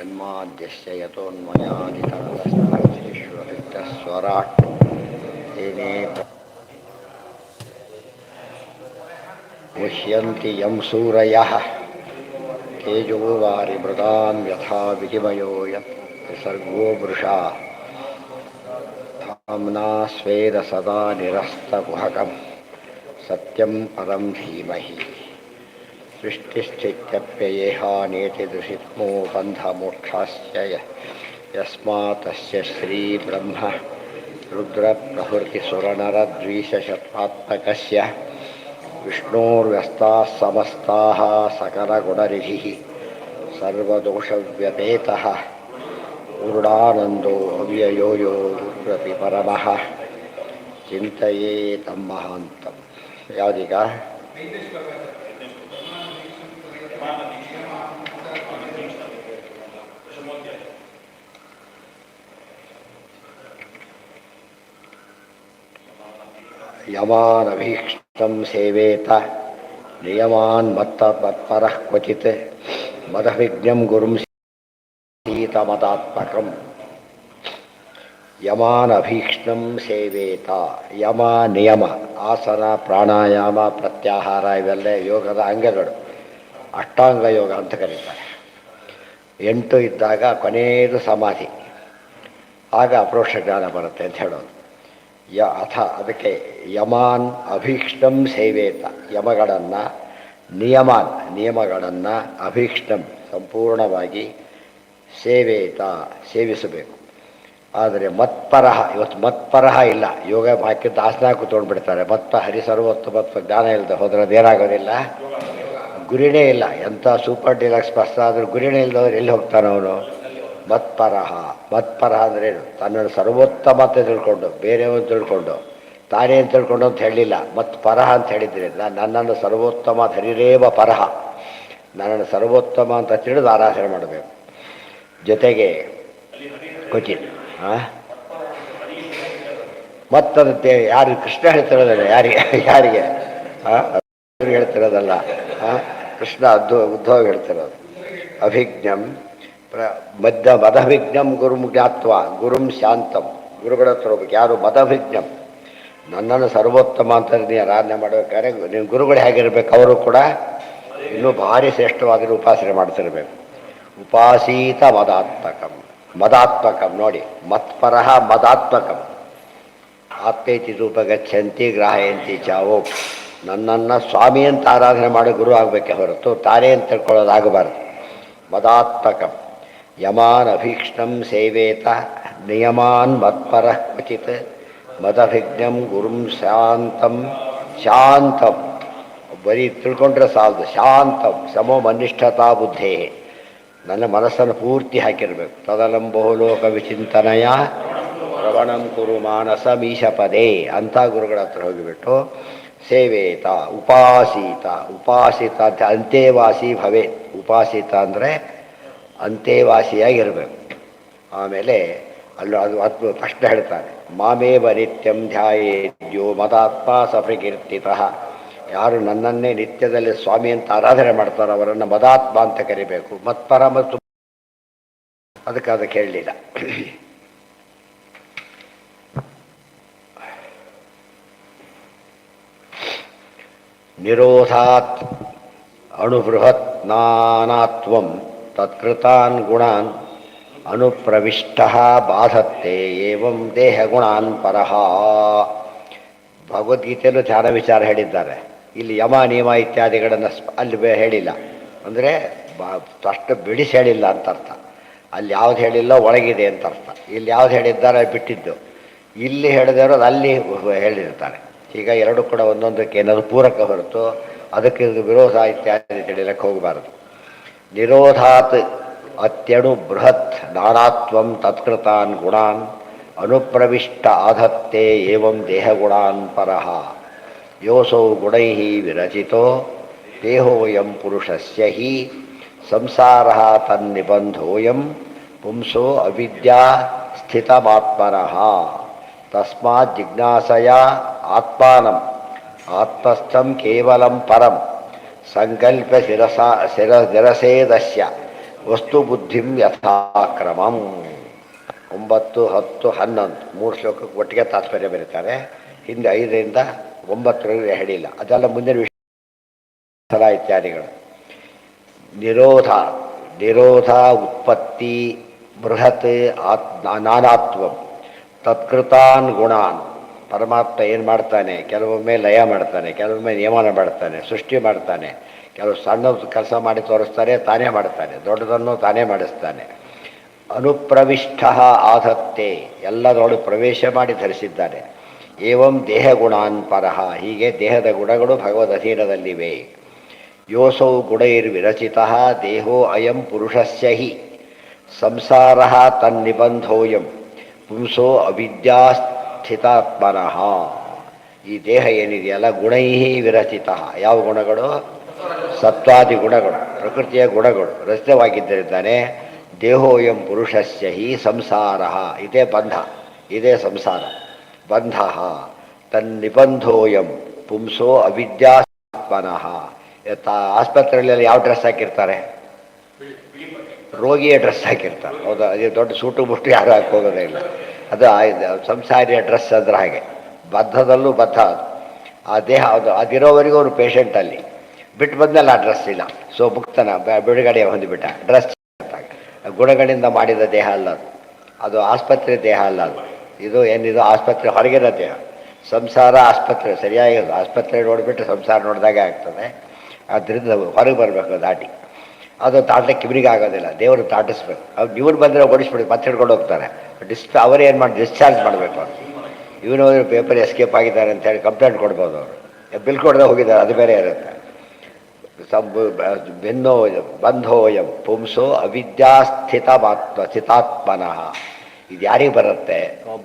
ಜನ್ಮಾದ್ಯಸ್ಯ ಯತೋನ್ಮಯಾದಿತರತಸ್ಮೃತಿಶ್ವರಾಟ್ ತೇನೇ ಮುಹ್ಯಂತಿ M ಸೂರಯಃ ತೇಜೋ ವಾರಿಮೃದಾಂ ಯಥಾ ವಿನಿಮಯೋ ಸರ್ಗೋ ವೃಷಾ ಧಾಮ್ನಾ ಸ್ವೇದ ಸದಾ ನಿರಸ್ತಕುಹಕಂ ಸತ್ಯಂ ಪರಂ ಧೀಮಹಿ ಸೃಷ್ಟಿಸ್ಥಿತ್ಯಪ್ಯಯೇಹಾನೇತಿ ದೃಶಿತ್ಮೋ ಬಂಧಮೋಕ್ಷಾಶ್ಚ ಯಸ್ಮಾತ್ ತಸ್ಯ ಶ್ರೀ ಬ್ರಹ್ಮ ರುದ್ರ ಪ್ರಭೃತಿ ಸುರನರದ್ವೀಷಶತಾತ್ಮಕಸ್ಯ ವಿಷ್ಣೋರ್ವ್ಯಸ್ತಾಃ ಸಮಸ್ತಾಃ ಸಕಲಗುಣನಿಧಿಃ ಸರ್ವದೋಷವ್ಯಪೇತಃ ಪೂರ್ಣಾನಂದೋ ಅವ್ಯಯೋ ಯೋ ಗುರುರಪಿ ಪರಮಃ ಚಿಂತಯೇತಂ ಮಹಾಂತಂ. ಯಾವುದೀಗ ಯಮಾನಭೀಕ್ಷ್ಣಂ ಸೇವೇತ ನಿಯಮಾನ್ ಮತ್ಪರಃ ಕ್ವಚಿತ್ ಮದವಿಜ್ಞಂ ಗುರುಂ ಸೀತಮದಾತ್ಮಕಂ. ಯಮಾನಭೀಕ್ಷ್ಣಂ ಸೇವೇತ. ಯಮ ನಿಯಮ, ಆಸನ, ಪ್ರಾಣಾಯಾಮ, ಪ್ರತ್ಯಾಹಾರ ಇವೆಲ್ಲ ಯೋಗದ ಅಂಗಗಳು. ಅಷ್ಟಾಂಗ ಯೋಗ ಅಂತ ಕರೀತಾರೆ. 8 ಇದ್ದಾಗ ಕೊನೆಯದು ಸಮಾಧಿ, ಆಗ ಅಪ್ರೋಕ್ಷ ಜ್ಞಾನ ಬರುತ್ತೆ ಅಂತ ಹೇಳೋದು. ಅದಕ್ಕೆ ಯಮಾನ್ ಅಭೀಕ್ಷ್ಣಂ ಸೇವೇತ, ಯಮಗಳನ್ನು ನಿಯಮಗಳನ್ನು ಅಭೀಕ್ಷ್ಣಂ ಸಂಪೂರ್ಣವಾಗಿ ಸೇವೇತ ಸೇವಿಸಬೇಕು. ಆದರೆ ಮತ್ಪರಹ, ಇವತ್ತು ಮತ್ಪರಹ ಇಲ್ಲ. ಯೋಗ ಹಾಕಿದ್ದು ಆಸನ ಕೂತ್ಕೊಂಡ್ಬಿಡ್ತಾರೆ. ಹರಿಸರ್ವೋತ್ತಮತ್ವ ಜ್ಞಾನ ಇಲ್ಲದೆ ಹೋದ್ರೆ ಅದೇನಾಗೋದಿಲ್ಲ, ಗುರಿನೇ ಇಲ್ಲ. ಎಂಥ ಸೂಪರ್ ಡಿಲಕ್ಸ್ ಬಸ್ ಆದರೂ ಗುರಿನೇ ಇಲ್ಲದವ್ರು ಎಲ್ಲಿ ಹೋಗ್ತಾನೆ ಅವನು? ಮತ್ಪರಹ ಅಂದ್ರೇನು? ತನ್ನನ್ನು ಸರ್ವೋತ್ತಮ ಅಂತ ತಿಳ್ಕೊಂಡು, ಬೇರೆಯವರು ತಿಳ್ಕೊಂಡು, ತಾನೇ ಅಂತ ತಿಳ್ಕೊಂಡು ಅಂತ ಹೇಳಲಿಲ್ಲ. ಮತ್ಪರಹ ಅಂತ ಹೇಳಿದ್ರಿಂದ ನನ್ನನ್ನು ಸರ್ವೋತ್ತಮ ಹರಿರೇವ ಪರಹ, ನನ್ನನ್ನು ಸರ್ವೋತ್ತಮ ಅಂತ ತಿಳಿದು ಆರಾಧನೆ ಮಾಡಬೇಕು. ಜೊತೆಗೆ ಕ್ವಚಿತ್ ಮತ್ತದಂತೆ ಯಾರು ಕೃಷ್ಣ ಹೇಳ್ತಿರೋದಲ್ಲ, ಯಾರಿಗೆ ಹೇಳ್ತಿರೋದಲ್ಲ, ಕೃಷ್ಣ ಉದ್ಧವ ಹೇಳ್ತಿರೋದು. ಅಭಿಜ್ಞಂ ಮದಭಿಜ್ಞಂ ಗುರುಂ ಜ್ಞಾತ್ವ ಗುರುಂ ಶಾಂತಂ. ಗುರುಗಳ ಹತ್ರ ಹೋಗ್ಬೇಕು. ಯಾರು ಮದಭಿಜ್ಞಂ, ನನ್ನನ್ನು ಸರ್ವೋತ್ತಮ ಅಂತ ನೀನು ಆರಾಧನೆ ಮಾಡಬೇಕಾದ್ರೆ ನಿಮ್ಮ ಗುರುಗಳು ಹೇಗಿರ್ಬೇಕು? ಅವರು ಕೂಡ ಇನ್ನೂ ಭಾರಿ ಶ್ರೇಷ್ಠವಾಗಿರೋ ಉಪಾಸನೆ ಮಾಡ್ತಿರ್ಬೇಕು. ಉಪಾಸೀತ ಮದಾತ್ಮಕಂ ನೋಡಿ, ಮತ್ಪರಹ ಮದಾತ್ಮಕಂ. ಆಪ್ತೇತಿ ರೂಪಗಚ್ಚಂತಿ ಗ್ರಾಹಯಂತಿ ಚಾವೋ. ನನ್ನನ್ನು ಸ್ವಾಮಿ ಅಂತ ಆರಾಧನೆ ಮಾಡಿ ಗುರು ಆಗಬೇಕೆ ಹೊರತು ತಾನೇ ಅಂತ ತಿಳ್ಕೊಳ್ಳೋದಾಗಬಾರ್ದು. ಮದಾತ್ಮಕಂ. ಯಮಾನ್ ಅಭೀಕ್ಷ್ಣಂ ಸೇವೇತ ನಿಯಮಾನ್ ಮತ್ಪರಃ ಕ್ವಚಿತ್ ಮದಭಿಜ್ಞಂ ಗುರುಂ ಶಾಂತಂ. ಬರೀ ತಿಳ್ಕೊಂಡ್ರೆ ಸಾಲದು. ಶಾಂತಂ ಸಮೋ ಮನಿಷ್ಠತಾ ಬುದ್ಧೇ. ನನ್ನ ಮನಸ್ಸನ್ನು ಪೂರ್ತಿ ಹಾಕಿರಬೇಕು. ತದಲಂಬೋ ಲೋಕ ವಿಚಿಂತನಯ ಪ್ರವಣಂ ಕುರು ಮಾನಸ ಮೀಶಪದೇ ಅಂತ ಗುರುಗಳ ಹತ್ರ ಹೋಗಿಬಿಟ್ಟು ಸೇವೇತ. ಉಪಾಸಿತ ಅಂತ ಅಂತ್ಯವಾಸಿ ಭವೇತ್. ಉಪಾಸಿತ ಅಂದರೆ ಅಂತ್ಯವಾಸಿಯಾಗಿರಬೇಕು. ಆಮೇಲೆ ಅದು ಪ್ರಶ್ನೆ ಹೇಳ್ತಾರೆ, ಮಾಮೇವ ನಿತ್ಯಂ ಧ್ಯಾಯೇದ್ಯೋ ಮದಾತ್ಮ ಸಪ್ರಕೀರ್ತಿತಃ. ಯಾರು ನನ್ನನ್ನೇ ನಿತ್ಯದಲ್ಲಿ ಸ್ವಾಮಿ ಅಂತ ಆರಾಧನೆ ಮಾಡ್ತಾರೋ ಅವರನ್ನು ಮದಾತ್ಮ ಅಂತ ಕರಿಬೇಕು. ಮತ್ಪರ ಮತ್ತು ಅದಕ್ಕೆ ಹೇಳಲಿಲ್ಲ. ನಿರೋಧಾತ್ ಅಣುಬೃಹತ್ ನಾನಾತ್ವಂ ತತ್ಕೃತಾನ್ ಗುಣಾನ್ ಅನುಪ್ರವಿಷ್ಟ ಬಾಧತ್ತೆ ಏವಂ ದೇಹಗುಣಾನ್ ಪರಹ. ಭಗವದ್ಗೀತೆಯಲ್ಲೂ ಧ್ಯಾನ ವಿಚಾರ ಹೇಳಿದ್ದಾರೆ. ಇಲ್ಲಿ ಯಮ ನಿಯಮ ಇತ್ಯಾದಿಗಳನ್ನು ಅಲ್ಲಿ ಹೇಳಿಲ್ಲ. ಅಂದರೆ ಅಷ್ಟು ಬಿಡಿಸಿ ಹೇಳಿಲ್ಲ ಅಂತ ಅರ್ಥ. ಅಲ್ಲಿ ಯಾವ್ದು ಹೇಳಿಲ್ಲ ಒಳಗಿದೆ ಅಂತ ಅರ್ಥ. ಇಲ್ಲಿ ಯಾವ್ದು ಹೇಳಿದ್ದಾರೆ ಬಿಟ್ಟಿದ್ದು. ಇಲ್ಲಿ ಹೇಳದೇ ಇರೋದು ಅಲ್ಲಿ ಹೇಳಿರ್ತಾರೆ. ಈಗ ಎರಡು ಕೂಡ ಒಂದೊಂದಕ್ಕೆ ಏನಾದರೂ ಪೂರಕ ಹೊರತು ಅದಕ್ಕೆ ವಿರೋಧ ಇತ್ಯಾದಿ ತಿಳಿಲಕ್ಕೆ ಹೋಗಬಾರದು. ನಿರೋಧಾತ್ ಅತ್ಯಣು ಬೃಹತ್ ನಾನಾತ್ವಂ ತತ್ಕೃತಾನ್ ಗುಣಾನ್ ಅನುಪ್ರವಿಷ್ಟ ಆಧತ್ತೆ ಏವಂ ದೇಹಗುಣಾನ್ ಪರಹ. ಯೋಸೌ ಗುಣೈ ವಿರಚಿತೋ ದೇಹೋಯಂ ಪುರುಷಸ್ಯ ಹಿ ಸಂಸಾರಃ ತನ್ನಿಬಂಧೋಯಂ ಪುಂಸೋ ಅವಿದ್ಯಾ ಸ್ಥಿತಮಾತ್ಮನಃ. ತಸ್ಮಾತ್ ಜಿಜ್ಞಾಸಯ ಆತ್ಮಾನಂ ಆತ್ಮಸ್ಥಂ ಕೇವಲಂ ಪರಂ ಸಂಕಲ್ಪ ನಿರಸೇದಸ್ಯ ವಸ್ತು ಬುದ್ಧಿಂ ಯಥಾಕ್ರಮಂ. 9, 10, 11 3 ಶ್ಲೋಕಕ್ಕೆ ಒಟ್ಟಿಗೆ ತಾತ್ಪರ್ಯ ಬರೀತಾರೆ. ಹಿಂದೆ 5ರಿಂದ 9 ಹೇಳಿಲ್ಲ. ಅದೆಲ್ಲ ಮುಂದಿನ ವಿಷಯ ಇತ್ಯಾದಿಗಳು. ನಿರೋಧ ನಿರೋಧ ಉತ್ಪತ್ತಿ ಬೃಹತ್ ನಾನಾತ್ವಂ ತತ್ಕೃತಾನ್ ಗುಣಾನ್. ಪರಮಾತ್ಮ ಏನು ಮಾಡ್ತಾನೆ, ಕೆಲವೊಮ್ಮೆ ಲಯ ಮಾಡ್ತಾನೆ, ಕೆಲವೊಮ್ಮೆ ನಿಯಮನ ಮಾಡ್ತಾನೆ, ಸೃಷ್ಟಿ ಮಾಡ್ತಾನೆ. ಕೆಲವು ಸಣ್ಣ ಕೆಲಸ ಮಾಡಿ ತೋರಿಸ್ತಾನೆ, ತಾನೇ ಮಾಡ್ತಾನೆ. ದೊಡ್ಡದನ್ನು ತಾನೇ ಮಾಡಿಸ್ತಾನೆ. ಅನುಪ್ರವಿಷ್ಟ ಆಧತ್ತೆ, ಎಲ್ಲದರೊಳಗೆ ಪ್ರವೇಶ ಮಾಡಿ ಧರಿಸಿದ್ದಾನೆ. ಏವಂ ದೇಹ ಗುಣಾನ್ ಪರಹ, ಹೀಗೆ ದೇಹದ ಗುಣಗಳು ಭಗವದ್ ಅಧೀನದಲ್ಲಿವೆ. ಯೋಸೌ ಗುಣೈರ್ವಿರಚಿತ ದೇಹೋ ಅಯಂ ಪುರುಷಸ್ಯ ಹಿ ಸಂಸಾರ ತನ್ನಿಬಂಧೋಯಂ ಪುಂಸೋ ಅವಿದ್ಯಾಸ್ಥಿತಾತ್ಮನಃ. ಈ ದೇಹ ಏನಿದೆಯಲ್ಲ ಗುಣೈ ವಿರಚಿತ. ಯಾವ ಗುಣಗಳು? ಸತ್ವಾದಿ ಗುಣಗಳು, ಪ್ರಕೃತಿಯ ಗುಣಗಳು ರಚಿತವಾಗಿದ್ದರಿದ್ದಾನೆ. ದೇಹೋಯಂ ಪುರುಷಸ್ಯ ಹಿ ಸಂಸಾರ, ಇದೇ ಬಂಧ, ಇದೇ ಸಂಸಾರ. ಬಂಧ ತನ್ನಿಬಂಧೋಯಂ ಪುಂಸೋ ಅವಿದ್ಯಾತ್ಮನಃ. ಆಸ್ಪತ್ರೆಯಲ್ಲಿ ಯಾವ ಡ್ರೆಸ್ ಹಾಕಿರ್ತಾರೆ? ರೋಗಿಯ ಡ್ರೆಸ್ ಹಾಕಿರ್ತಾರೆ. ಹೌದಾ? ಅದೇ ದೊಡ್ಡ ಸೂಟು ಮುಟ್ಟು ಯಾರು ಹಾಕೋಗೋದೇ ಇಲ್ಲ. ಅದು ಸಂಸಾರಿಯ ಡ್ರೆಸ್ ಅಂದ್ರೆ ಹಾಗೆ. ಬದ್ಧದಲ್ಲೂ ಬದ್ಧ ಅದು. ಆ ದೇಹ ಅದು ಅದಿರೋವರೆಗೂ ಅವನು ಪೇಷಂಟಲ್ಲಿ. ಬಿಟ್ಟು ಬಂದಮೇಲೆ ಆ ಡ್ರೆಸ್ ಇಲ್ಲ. ಸೊ ಮುಕ್ತನ ಬಿಡುಗಡೆ ಹೊಂದಿಬಿಟ್ಟ. ಡ್ರೆಸ್ ಗುಣಗಳಿಂದ ಮಾಡಿದ ದೇಹ ಅಲ್ಲ ಅದು. ಅದು ಆಸ್ಪತ್ರೆ ದೇಹ ಅಲ್ಲ ಅದು. ಇದು ಏನಿದು ಆಸ್ಪತ್ರೆ ಹೊರಗಿರೋ ದೇಹ. ಸಂಸಾರ ಆಸ್ಪತ್ರೆ ಸರಿಯಾಗಿರೋದು. ಆಸ್ಪತ್ರೆ ನೋಡಿಬಿಟ್ರೆ ಸಂಸಾರ ನೋಡಿದಾಗೆ ಆಗ್ತದೆ. ಆದ್ದರಿಂದ ಹೊರಗೆ ಬರಬೇಕು ದಾಟಿ. ಅದು ದಾಟಕ್ಕೆ ಇವರಿಗೆ ಆಗೋದಿಲ್ಲ, ದೇವರು ದಾಟಿಸ್ಬೇಕು. ಅವ್ರು ಇವ್ರು ಬಂದರೆ ಓಡಿಸ್ಬಿಡಿ, ಮತ್ತೆ ಹಿಡ್ಕೊಂಡು ಹೋಗ್ತಾರೆ. ಅವರೇನು ಮಾಡಿ ಡಿಸ್ಚಾರ್ಜ್ ಮಾಡಬೇಕು. ಅವ್ರು ಇವನು ಪೇಪರ್ ಎಸ್ಕೇಪ್ ಆಗಿದ್ದಾರೆ ಅಂತೇಳಿ ಕಂಪ್ಲೇಂಟ್ ಕೊಡ್ಬೋದು. ಅವರು ಬಿಲ್ ಕೊಡದೆ ಹೋಗಿದ್ದಾರೆ, ಅದು ಬೇರೆ ಇರುತ್ತೆ. ಬೆನ್ನೋ ಬಂಧೋಯಂ ಪುಂಸೋ ಸ್ಥಿತಾತ್ಮನಃ. ಇದು ಯಾರಿಗೆ ಬರುತ್ತೆ?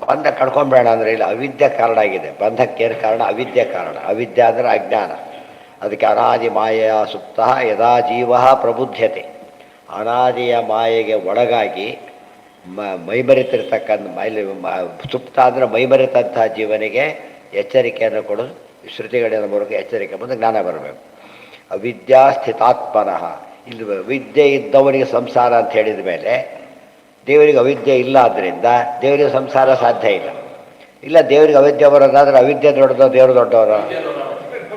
ಬಂಧ ಕಳ್ಕೊಂಬೇಡ ಅಂದರೆ ಇಲ್ಲ, ಅವಿದ್ಯೆ ಕಾರಣ ಆಗಿದೆ. ಬಂಧಕ್ಕೇನು ಕಾರಣ? ಅವಿದ್ಯೆ ಕಾರಣ. ಅವಿದ್ಯೆ ಅಂದರೆ ಅಜ್ಞಾನ. ಅದಕ್ಕೆ ಅನಾದಿ ಮಾಯೆಯ ಸುಪ್ತ ಯದಾ ಜೀವ ಪ್ರಬುದ್ಧತೆ. ಅನಾದಿಯ ಮಾಯೆಗೆ ಒಳಗಾಗಿ ಮೈಮರೆತಿರ್ತಕ್ಕಂಥ ಸುಪ್ತ ಅಂದರೆ ಮೈಮರೆತಂಥ ಜೀವನಿಗೆ ಎಚ್ಚರಿಕೆಯನ್ನು ಕೊಡೋದು. ಶ್ರುತಿಗಳಿಂದ ಮೂಲಕ ಎಚ್ಚರಿಕೆ ಬಂದು ಜ್ಞಾನ ಬರಬೇಕು. ಅವಿದ್ಯಾಸ್ಥಿತಾತ್ಮನಃ. ಇಲ್ಲಿ ವಿದ್ಯೆ ಇದ್ದವನಿಗೆ ಸಂಸಾರ ಅಂತ ಹೇಳಿದ ಮೇಲೆ ದೇವರಿಗೆ ಅವಿದ್ಯೆ ಇಲ್ಲ. ಆದ್ದರಿಂದ ದೇವರಿಗೆ ಸಂಸಾರ ಸಾಧ್ಯ ಇಲ್ಲ. ಇಲ್ಲ, ದೇವರಿಗೆ ಅವಿದ್ಯೆ ಬರೋದಾದ್ರೆ ಅವಿದ್ಯೆ ದೊಡ್ಡದು, ದೇವರು ದೊಡ್ಡವರು.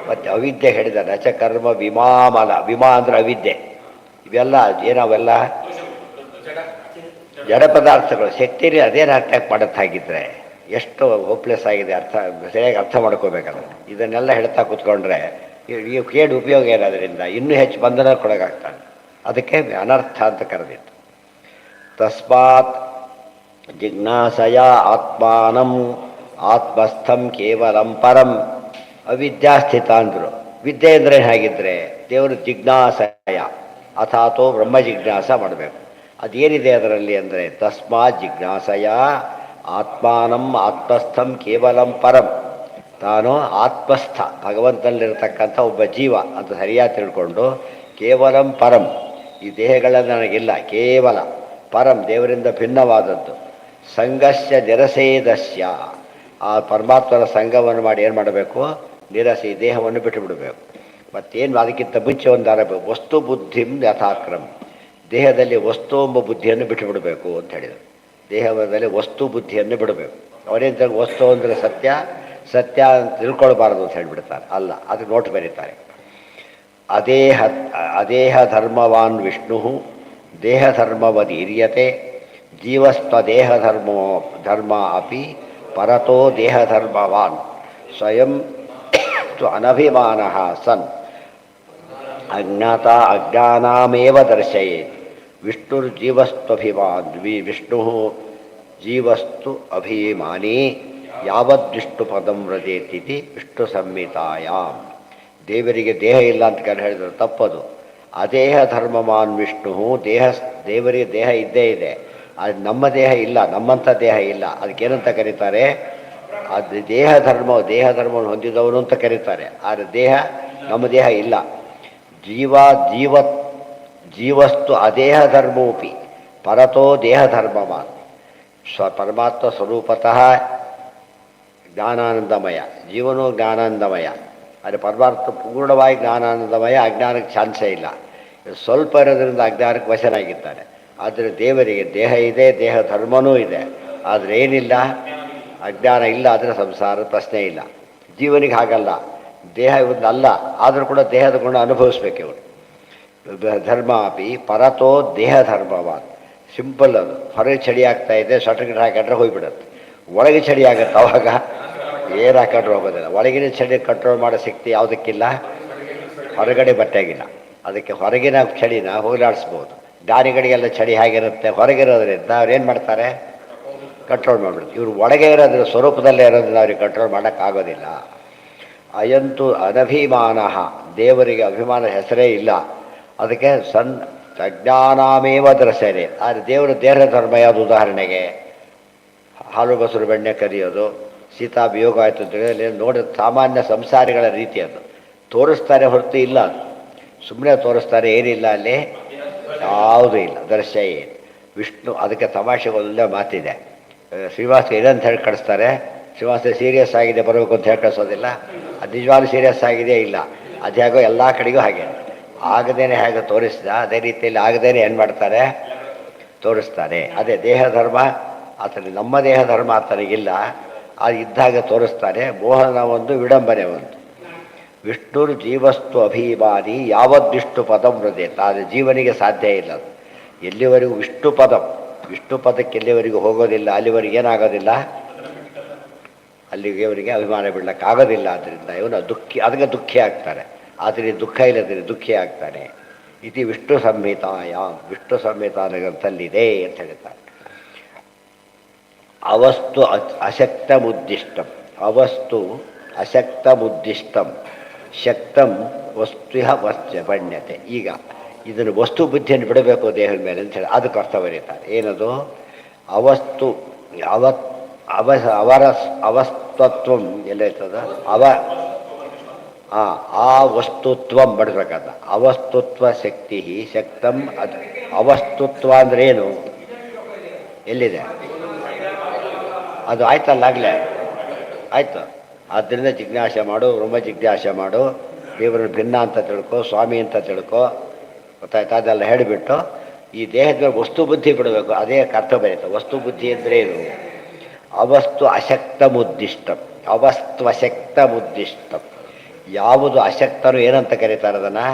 ಮತ್ತು ಅವಿದ್ಯೆ ಹೇಳಿದ ನಚ ಕರ್ಮ ವಿಮಾಮಲ. ವಿಮಾ ಅಂದರೆ ಅವಿದ್ಯೆ. ಇವೆಲ್ಲ ಏನವೆಲ್ಲ ಜಡ ಪದಾರ್ಥಗಳು. ಶಕ್ತಿನೇ ಅದೇನು ಅಟ್ಯಾಕ್ ಮಾಡೋದು. ಹಾಗಿದ್ರೆ ಎಷ್ಟು ಹೋಪ್ಲೆಸ್ ಆಗಿದೆ. ಸರಿಯಾಗಿ ಅರ್ಥ ಮಾಡ್ಕೋಬೇಕಲ್ಲ. ಇದನ್ನೆಲ್ಲ ಹೇಳ್ತಾ ಕೂತ್ಕೊಂಡ್ರೆ ಈ ಕೇಡು ಉಪಯೋಗ ಏನಾದ್ರಿಂದ ಇನ್ನೂ ಹೆಚ್ಚು ಬಂಧನ ಕೊಡೋಕ್ಕಾಗ್ತಾನೆ. ಅದಕ್ಕೆ ಅನರ್ಥ ಅಂತ ಕರೆದಿತ್ತು. ತಸ್ಮಾತ್ ಜಿಜ್ಞಾಸಯ ಆತ್ಮಾನಂ ಆತ್ಮಸ್ಥಂ ಕೇವಲಂ ಪರಂ. ಅವಿದ್ಯಾಸ್ಥಿತ ಅಂದರು. ವಿದ್ಯೆ ಅಂದರೆ ಹೇಗಿದ್ರೆ ದೇವರು ಜಿಜ್ಞಾಸಯ ಅಥಾತೋ ಬ್ರಹ್ಮ ಜಿಜ್ಞಾಸ ಮಾಡಬೇಕು. ಅದೇನಿದೆ ಅದರಲ್ಲಿ ಅಂದರೆ ತಸ್ಮಾತ್ ಜಿಜ್ಞಾಸಯ ಆತ್ಮಾನಂ ಆತ್ಮಸ್ಥಂ ಕೇವಲಂ ಪರಂ. ತಾನು ಆತ್ಮಸ್ಥ ಭಗವಂತನಲ್ಲಿರತಕ್ಕಂಥ ಒಬ್ಬ ಜೀವ ಅಂತ ಸರಿಯಾಗಿ ತಿಳ್ಕೊಂಡು ಕೇವಲಂ ಪರಂ, ಈ ದೇಹಗಳಲ್ಲಿ ನನಗಿಲ್ಲ, ಕೇವಲ ಪರಂ ದೇವರಿಂದ ಭಿನ್ನವಾದದ್ದು. ಸಂಘಸ್ಯ ನಿರಸೇದಸ್ಯ, ಆ ಪರಮಾತ್ಮನ ಸಂಘವನ್ನು ಮಾಡಿ ಏನು ಮಾಡಬೇಕು? ನಿರಸಿ, ದೇಹವನ್ನು ಬಿಟ್ಟು ಬಿಡಬೇಕು. ಮತ್ತೇನು ಅದಕ್ಕಿಂತ ಮುಂಚೆ ಒಂದಾರ ವಸ್ತು ಬುದ್ಧಿಂ ಯಥಾಕ್ರಮ. ದೇಹದಲ್ಲಿ ವಸ್ತು ಎಂಬ ಬುದ್ಧಿಯನ್ನು ಬಿಟ್ಟು ಬಿಡಬೇಕು ಅಂತ ಹೇಳಿದರು. ದೇಹದಲ್ಲಿ ವಸ್ತು ಬುದ್ಧಿಯನ್ನು ಬಿಡಬೇಕು. ಅವರೇನು ವಸ್ತು ಅಂದರೆ ಸತ್ಯ, ಸತ್ಯ ಅಂತ ತಿಳ್ಕೊಳ್ಬಾರ್ದು ಅಂತ ಹೇಳಿಬಿಡ್ತಾರೆ. ಅಲ್ಲ, ಅದು ನೋಟ್ ಬರೀತಾರೆ. ಅದೇಹ ಧರ್ಮವಾನ್ ವಿಷ್ಣು ದೇಹಧರ್ಮವದೀರ್ಯತೆ ಜೀವಸ್ತ್ವದೇಹ ಧರ್ಮ ಅಪಿ ಪರತೋ ದೇಹಧರ್ಮವಾನ್ ಸ್ವಯಂ ಅನಭಿಮಾನಃ ಸನ್ ಅಜ್ಞಾನಾಮೇವ ದರ್ಶಯೇತ್. ವಿಷ್ಣುರ್ಜೀವಸ್ತ್ವಭಿಮಾನ್ ವಿಷ್ಣು ಜೀವಸ್ತು ಅಭಿಮಾನಿ ಯಾವದ್ವಿಷ್ಣು ಪದಂ ವ್ರಜೇತಿ ವಿಷ್ಣು ಸಂಹಿತಾಯಾಮ್. ದೇವರಿಗೆ ದೇಹ ಇಲ್ಲ ಅಂತ ಹೇಳಿದ್ರೆ ತಪ್ಪದು. ಅದೇಹ ಧರ್ಮವಾನ್ ವಿಷ್ಣು ದೇವರಿಗೆ ದೇಹ ಇದ್ದೇ ಇದೆ. ಅದು ನಮ್ಮ ದೇಹ ಇಲ್ಲ, ನಮ್ಮಂಥ ದೇಹ ಇಲ್ಲ. ಅದಕ್ಕೇನಂತ ಕರೀತಾರೆ? ಅದು ದೇಹಧರ್ಮವನ್ನು ಹೊಂದಿದವನು ಅಂತ ಕರೀತಾರೆ. ಆದರೆ ದೇಹ, ನಮ್ಮ ದೇಹ ಇಲ್ಲ. ಜೀವಸ್ತು ಅದೇಹ ಧರ್ಮೋಪಿ ಪರತೋ ದೇಹಧರ್ಮವಾನ್. ಪರಮಾತ್ಮ ಸ್ವರೂಪತಃ ಜ್ಞಾನಾನಂದಮಯ, ಜೀವನೂ ಜ್ಞಾನಾನಂದಮಯ. ಆದರೆ ಪರಮಾತ್ಮ ಪೂರ್ಣವಾಗಿ ಜ್ಞಾನಾನಂದಮಯ, ಅಜ್ಞಾನಕ್ಕೆ ಚಾನ್ಸೇ ಇಲ್ಲ. ಸ್ವಲ್ಪ ಇರೋದ್ರಿಂದ ಅಜ್ಞಾನಕ್ಕೆ ವಶನಾಗಿದ್ದಾನೆ. ಆದರೆ ದೇವರಿಗೆ ದೇಹ ಇದೆ, ದೇಹ ಧರ್ಮನೂ ಇದೆ, ಆದರೆ ಏನಿಲ್ಲ, ಅಜ್ಞಾನ ಇಲ್ಲ, ಆದರೆ ಸಂಸಾರದ ಪ್ರಶ್ನೆ ಇಲ್ಲ. ಜೀವನಿಗೆ ಹಾಗಲ್ಲ, ದೇಹ ಇವತ್ತು ಅಲ್ಲ, ಆದರೂ ಕೂಡ ದೇಹದ ಗುಣ ಅನುಭವಿಸ್ಬೇಕು ಇವನು. ಧರ್ಮ ಅಪಿ ಪರತೋ ದೇಹ ಧರ್ಮವಾದ. ಸಿಂಪಲ್ ಅದು. ಹೊರಗೆ ಚಳಿ ಆಗ್ತಾ ಇದೆ, ಸ್ವೆಟರ್ ಹಾಕೊಂಡ್ರೆ ಹೋಗ್ಬಿಡುತ್ತೆ. ಒಳಗೆ ಚಳಿ ಆಗುತ್ತೆ, ಅವಾಗ ಏನು ಹಾಕೊಂಡ್ರೆ ಹೋಗೋದಿಲ್ಲ. ಒಳಗಿನ ಚಳಿ ಕಂಟ್ರೋಲ್ ಮಾಡೋ ಶಕ್ತಿ ಯಾವುದಕ್ಕಿಲ್ಲ, ಹೊರಗಡೆ ಬಟ್ಟೆಗಿಲ್ಲ. ಅದಕ್ಕೆ ಹೊರಗಿನ ಚಳಿನ ಹೋಗಲಾಡಿಸ್ಬೋದು. ದಾರಿಗಳಿಗೆಲ್ಲ ಚಳಿ ಹೇಗಿರುತ್ತೆ, ಹೊರಗಿರೋದ್ರಿಂದ ಅವ್ರೇನು ಮಾಡ್ತಾರೆ, ಕಂಟ್ರೋಲ್ ಮಾಡಿಬಿಡ್ತಾರೆ. ಇವರು ಒಳಗೆ ಇರೋದ್ರ ಸ್ವರೂಪದಲ್ಲೇ ಇರೋದ್ರಿಂದ ಅವ್ರಿಗೆ ಕಂಟ್ರೋಲ್ ಮಾಡೋಕ್ಕಾಗೋದಿಲ್ಲ. ಅಯಂತು ಅನಭಿಮಾನ, ದೇವರಿಗೆ ಅಭಿಮಾನ ಹೆಸರೇ ಇಲ್ಲ. ಅದಕ್ಕೆ ಅಜ್ಞಾನಾಮೇವ ದರ್ಶನೆ. ಆದರೆ ದೇವರು ದೇಹ ಧರ್ಮ ಯಾವುದು? ಉದಾಹರಣೆಗೆ ಹಾಲು ಮೊಸರು ಬೆಣ್ಣೆ ಕರಿಯೋದು, ಸೀತಾ ವಿಯೋಗ ಆಯಿತು ಅಂತೇಳಿ ನೋಡಿ, ಸಾಮಾನ್ಯ ಸಂಸಾರಿಗಳ ರೀತಿ ಅದು. ತೋರಿಸ್ತಾರೆ ಹೊರತು ಇಲ್ಲ, ಅದು ಸುಮ್ಮನೆ ತೋರಿಸ್ತಾರೆ, ಏನಿಲ್ಲ ಅಲ್ಲಿ, ಯಾವುದೂ ಇಲ್ಲ, ದರ್ಶ ಏನು. ವಿಷ್ಣು ಅದಕ್ಕೆ ತಮಾಷೆಗೆ ಒಳ್ಳೆ ಮಾತಿದೆ. ಶ್ರೀವಾಸ ಏನಂತ ಹೇಳಿ ಕಳಿಸ್ತಾರೆ, ಶ್ರೀವಾಸ ಸೀರಿಯಸ್ ಆಗಿದೆ ಬರಬೇಕು ಅಂತ ಹೇಳಿ ಕಳಿಸೋದಿಲ್ಲ. ಅದು ನಿಜವಾಗ್ಲೂ ಸೀರಿಯಸ್ ಆಗಿದೆಯೇ ಇಲ್ಲ. ಅದು ಹೇಗೋ ಎಲ್ಲ ಕಡೆಗೂ ಹಾಗೆ, ಆಗದೇನೆ ಹೇಗೆ ತೋರಿಸಿದ ಅದೇ ರೀತಿಯಲ್ಲಿ ಆಗದೇನೆ ಏನು ಮಾಡ್ತಾರೆ, ತೋರಿಸ್ತಾರೆ. ಅದೇ ದೇಹ ಧರ್ಮ ಆತನಿಗೆ, ನಮ್ಮ ದೇಹ ಧರ್ಮ ಆತನಿಗಿಲ್ಲ. ಅದು ಇದ್ದಾಗ ತೋರಿಸ್ತಾನೆ. ಮೋಹನ ಒಂದು, ವಿಡಂಬನೆ ಒಂದು. ವಿಷ್ಣುರು ಜೀವಸ್ತು ಅಭಿಮಾನಿ ಯಾವದ್ವಿಷ್ಣು ಪದಂ ಹೃದಯತ. ಆದರೆ ಜೀವನಿಗೆ ಸಾಧ್ಯ ಇಲ್ಲ ಅದು. ಎಲ್ಲಿವರೆಗೂ ವಿಷ್ಣು ಪದಂ, ವಿಷ್ಣು ಪದಕ್ಕೆ ಎಲ್ಲಿವರೆಗೂ ಹೋಗೋದಿಲ್ಲ, ಅಲ್ಲಿವರೆಗೆ ಏನಾಗೋದಿಲ್ಲ, ಅಲ್ಲಿಗೆ ಅವರಿಗೆ ಅಭಿಮಾನ ಬಿಡಲಿಕ್ಕಾಗೋದಿಲ್ಲ. ಆದ್ದರಿಂದ ಇವನು ದುಃಖಿ, ಅದಕ್ಕೆ ದುಃಖಿ ಆಗ್ತಾರೆ. ಆದರೆ ದುಃಖ ಇಲ್ಲದ್ರೆ ದುಃಖಿ ಆಗ್ತಾನೆ. ಇದು ವಿಷ್ಣು ಸಂಹಿತಾಯ, ವಿಷ್ಣು ಸಂಹಿತಾ ಗ್ರಂಥಲ್ಲಿದೆ ಅಂತ ಹೇಳ್ತಾರೆ. ಅವಸ್ತು ಅಶಕ್ತಮುದ್ದಿಷ್ಟಂ, ಅವಸ್ತು ಅಶಕ್ತಮುದ್ದಿಷ್ಟಂ ಶಕ್ತಂ ವಸ್ತುಹ ವಸ್ತ್ಯಪಣ್ಯತೆ. ಈಗ ಇದನ್ನು ವಸ್ತು ಬುದ್ಧಿಯನ್ನು ಬಿಡಬೇಕು ದೇಹದ ಮೇಲೆ ಅಂತ ಹೇಳಿ ಅದಕ್ಕೆ ಅರ್ಥ ಬರೀತಾರೆ. ಏನದು? ಅವಸ್ತು ಅವರ ಅವಸ್ತತ್ವಂ ಎಲ್ಲೈತದ, ಆ ವಸ್ತುತ್ವಂ ಬಡಬೇಕಾದ. ಅವಸ್ತುತ್ವ ಶಕ್ತಿ ಶಕ್ತಂ. ಅದು ಅವಸ್ತುತ್ವ ಅಂದ್ರೆ ಏನು, ಎಲ್ಲಿದೆ ಅದು? ಆಯ್ತಲ್ಲ, ಆಗಲೇ ಆಯಿತು. ಆದ್ದರಿಂದ ಜಿಜ್ಞಾಸೆ ಮಾಡು, ಬ್ರಹ್ಮ ಜಿಜ್ಞಾಸೆ ಮಾಡು, ದೇವರನ್ನು ಭಿನ್ನ ಅಂತ ತಿಳ್ಕೊ, ಸ್ವಾಮಿ ಅಂತ ತಿಳ್ಕೊ, ಗೊತ್ತಾಯ್ತಾ? ಅದೆಲ್ಲ ಹೇಳಿಬಿಟ್ಟು ಈ ದೇಹದ ವಸ್ತು ಬುದ್ಧಿ ಬಿಡಬೇಕು. ಅದೇ ಅರ್ಥ ಬರೀತಾರೆ. ವಸ್ತು ಬುದ್ಧಿ ಅಂದರೆ ಏನು? ಅವಸ್ತು ಅಶಕ್ತ ಮುದ್ದಿಷ್ಟಂ, ಅವಸ್ತ್ವಶಕ್ತ ಮುದ್ದಿಷ್ಟಂ. ಯಾವುದು ಅಶಕ್ತನು ಏನಂತ ಕರೀತಾರೆ, ಅದನ್ನು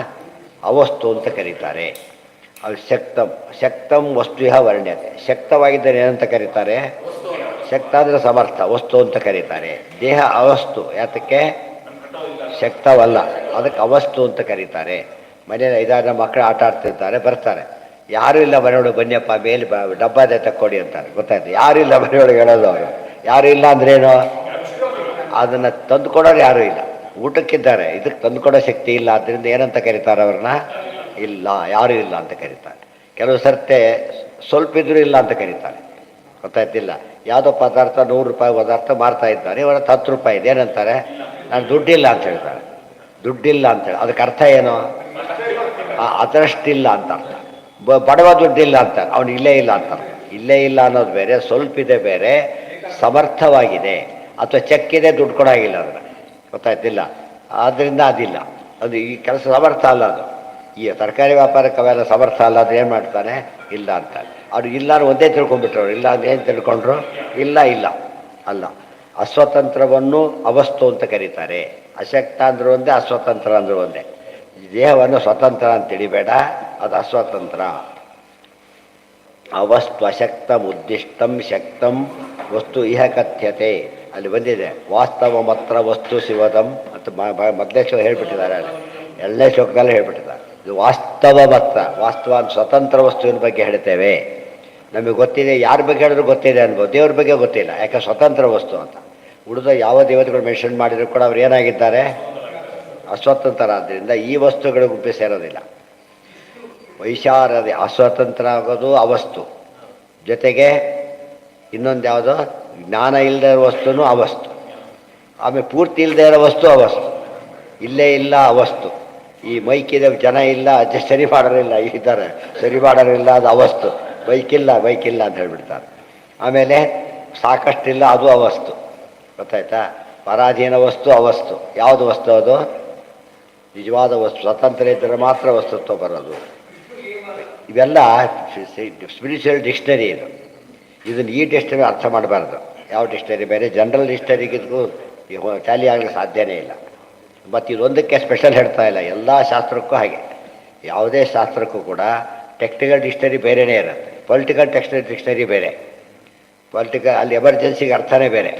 ಅವಸ್ತು ಅಂತ ಕರೀತಾರೆ. ಅದು ಶಕ್ತಂ, ಶಕ್ತಂ ವಸ್ತುಹ ವರ್ಣ್ಯತೆ. ಶಕ್ತವಾಗಿದ್ದರೆ ಏನಂತ ಕರೀತಾರೆ? ಶಕ್ತ ಅಂದರೆ ಸಮರ್ಥ, ವಸ್ತು ಅಂತ ಕರೀತಾರೆ. ದೇಹ ಅವಸ್ತು, ಯಾತಕ್ಕೆ? ಶಕ್ತವಲ್ಲ, ಅದಕ್ಕೆ ಅವಸ್ತು ಅಂತ ಕರೀತಾರೆ. ಮನೇಲಿ 5-6 ಮಕ್ಕಳು ಆಟ ಆಡ್ತಿರ್ತಾರೆ, ಬರ್ತಾರೆ, ಯಾರೂ ಇಲ್ಲ ಮನೆಯೊಳಗೆ, ಬನ್ನಿಯಪ್ಪ ಮೇಲೆ ಡಬ್ಬಾದೆ ತಕ್ಕೊಡಿ ಅಂತಾರೆ. ಗೊತ್ತಾಯ್ತು? ಯಾರೂ ಇಲ್ಲ ಮನೆಯೊಳಗೆ ಹೇಳೋದು ಅವರು. ಯಾರೂ ಇಲ್ಲ ಅಂದ್ರೇನು? ಅದನ್ನು ತಂದುಕೊಡೋರು ಯಾರೂ ಇಲ್ಲ. ಊಟಕ್ಕಿದ್ದಾರೆ, ಇದಕ್ಕೆ ತಂದುಕೊಡೋ ಶಕ್ತಿ ಇಲ್ಲ. ಆದ್ದರಿಂದ ಏನಂತ ಕರೀತಾರೆ ಅವ್ರನ್ನ? ಇಲ್ಲ, ಯಾರೂ ಇಲ್ಲ ಅಂತ ಕರೀತಾರೆ. ಕೆಲವು ಸರ್ತೆ ಸ್ವಲ್ಪ ಇದ್ರೂ ಇಲ್ಲ ಅಂತ ಕರೀತಾರೆ. ಗೊತ್ತಾಯ್ತಿಲ್ಲ? ಯಾವುದೋ ಪದಾರ್ಥ 100 ರೂಪಾಯಿ ಪದಾರ್ಥ ಮಾರ್ತಾ ಇದ್ದಾರೆ, ಇವತ್ತು 10 ರೂಪಾಯಿ ಇದೆ, ಏನಂತಾರೆ? ನಾನು ದುಡ್ಡಿಲ್ಲ ಅಂತ ಹೇಳ್ತಾರೆ. ದುಡ್ಡಿಲ್ಲ ಅಂತೇಳಿ ಅದಕ್ಕೆ ಅರ್ಥ ಏನು? ಅದರಷ್ಟಿಲ್ಲ ಅಂತ ಅರ್ಥ. ಬಡವ ದುಡ್ಡಿಲ್ಲ ಅಂತಾರೆ, ಅವನು ಇಲ್ಲೇ ಇಲ್ಲ ಅಂತಾರೆ. ಇಲ್ಲೇ ಇಲ್ಲ ಅನ್ನೋದು ಬೇರೆ, ಸ್ವಲ್ಪ ಇದೆ ಬೇರೆ, ಸಮರ್ಥವಾಗಿದೆ. ಅಥವಾ ಚೆಕ್ಕಿದೆ, ದುಡ್ಡು ಕೊಡೋಗಿಲ್ಲ ಅದನ್ನು. ಗೊತ್ತಾಯ್ತಿಲ್ಲ? ಆದ್ದರಿಂದ ಅದಿಲ್ಲ, ಅದು ಈ ಕೆಲಸ ಸಮರ್ಥ ಅಲ್ಲ. ಅದು ಈ ತರಕಾರಿ ವ್ಯಾಪಾರಕ್ಕೆ ಅವೆಲ್ಲ ಸಮರ್ಥ ಅಲ್ಲ. ಅದು ಏನು ಮಾಡ್ತಾನೆ? ಇಲ್ಲ ಅಂತಾರೆ. ಅವ್ರು ಇಲ್ಲ ಒಂದೇ ತಿಳ್ಕೊಂಡ್ಬಿಟ್ರು. ಇಲ್ಲ ಅಂತ ಏನು ತಿಳ್ಕೊಂಡ್ರು? ಇಲ್ಲ ಇಲ್ಲ ಅಲ್ಲ. ಅಸ್ವತಂತ್ರವನ್ನು ಅವಸ್ತು ಅಂತ ಕರೀತಾರೆ. ಅಶಕ್ತ ಅಂದರೂ ಒಂದೇ, ಅಸ್ವತಂತ್ರ ಅಂದರೂ ಒಂದೇ. ದೇಹವನ್ನು ಸ್ವತಂತ್ರ ಅಂತ ತಿಳಿಬೇಡ, ಅದು ಅಸ್ವತಂತ್ರ. ಅವಸ್ತು ಅಶಕ್ತಂ ಉದ್ದಿಷ್ಟಂ ಶಕ್ತಂ ವಸ್ತು ಇಹ ಕಥ್ಯತೆ. ಅಲ್ಲಿ ಬಂದಿದೆ, ವಾಸ್ತವ ಮಾತ್ರ ವಸ್ತು ಶಿವದಂ ಅಂತ ಮೊದಲೇ ಹೇಳ್ಬಿಟ್ಟಿದ್ದಾರೆ. ಎಲ್ಲೇ ಶ್ಲೋಕದಲ್ಲೇ ಹೇಳ್ಬಿಟ್ಟಿದ್ದಾರೆ. ಇದು ವಾಸ್ತವ ಮಾತ್ರ. ವಾಸ್ತವ ಸ್ವತಂತ್ರ ವಸ್ತುವಿನ ಬಗ್ಗೆ ಹೇಳ್ತೇವೆ. ನಮಗೆ ಗೊತ್ತಿದೆ, ಯಾರ ಬಗ್ಗೆ ಹೇಳಿದ್ರು ಗೊತ್ತಿದೆ ಅನ್ಬೋದು, ದೇವ್ರ ಬಗ್ಗೆ ಗೊತ್ತಿಲ್ಲ. ಯಾಕೆ? ಸ್ವತಂತ್ರ ವಸ್ತು ಅಂತ. ಉಳಿದ ಯಾವ ದೇವತೆಗಳು ಮೆನ್ಷನ್ ಮಾಡಿದ್ರು ಕೂಡ ಅವ್ರು ಏನಾಗಿದ್ದಾರೆ? ಅಸ್ವತಂತ್ರ. ಆದ್ದರಿಂದ ಈ ವಸ್ತುಗಳ ಗುಂಪಿ ಸೇರೋದಿಲ್ಲ. ವೈಶಾರದೆ ಅಸ್ವತಂತ್ರ ಆಗೋದು ಅವಸ್ತು, ಜೊತೆಗೆ ಇನ್ನೊಂದು ಯಾವುದೋ ಜ್ಞಾನ ಇಲ್ಲದೆ ಇರೋ ವಸ್ತುನೂ ಅವಸ್ತು. ಆಮೇಲೆ ಪೂರ್ತಿ ಇಲ್ಲದೆ ಇರೋ ವಸ್ತು ಅವಸ್ತು. ಇಲ್ಲೇ ಇಲ್ಲ ಅವಸ್ತು. ಈ ಮೈಕಿದೆ, ಜನ ಇಲ್ಲ, ಸರಿ ಮಾಡೋರಿಲ್ಲ, ಇದ್ದಾರೆ ಸರಿ ಮಾಡೋರಿಲ್ಲ, ಅದು ಅವಸ್ತು. ಬೈಕಿಲ್ಲ ಅಂತ ಹೇಳ್ಬಿಡ್ತಾರೆ. ಆಮೇಲೆ ಸಾಕಷ್ಟಿಲ್ಲ, ಅದು ಅವಸ್ತು. ಗೊತ್ತಾಯ್ತಾ? ಪರಾಧೀನ ವಸ್ತು ಅವಸ್ತು. ಯಾವುದು ವಸ್ತು ಅದು? ನಿಜವಾದ ವಸ್ತು. ಸ್ವತಂತ್ರ ಇದ್ದರೆ ಮಾತ್ರ ವಸ್ತುತ್ವ ಬರೋದು. ಇವೆಲ್ಲ ಸ್ಪಿರಿಚುವಲ್ ಡಿಕ್ಷನರಿ ಇದು. ಇದನ್ನು ಈ ಡಿಕ್ಷನರಿ ಅರ್ಥ ಮಾಡಬಾರ್ದು. ಯಾವ ಡಿಕ್ಷನರಿ ಬೇರೆ, ಜನರಲ್ ಡಿಕ್ಷನರಿಗಿದ್ಗೂ ಟ್ಯಾಲಿ ಆಗಲಿಕ್ಕೆ ಸಾಧ್ಯನೇ ಇಲ್ಲ. ಮತ್ತು ಇದೊಂದಕ್ಕೆ ಸ್ಪೆಷಲ್ ಹೇಳ್ತಾ ಇಲ್ಲ, ಎಲ್ಲ ಶಾಸ್ತ್ರಕ್ಕೂ ಹಾಗೆ. ಯಾವುದೇ ಶಾಸ್ತ್ರಕ್ಕೂ ಕೂಡ ಟೆಕ್ನಿಕಲ್ ಡಿಕ್ಷನರಿ ಬೇರೆಯೇ ಇರುತ್ತೆ, ಪೊಲಿಟಿಕಲ್ ಡಿಕ್ಷನರಿ ಬೇರೆ. ಪೊಲಿಟಿಕಲ್ ಅಲ್ಲಿ ಎಮರ್ಜೆನ್ಸಿಗೆ ಅರ್ಥನೇ ಬೇರೆ,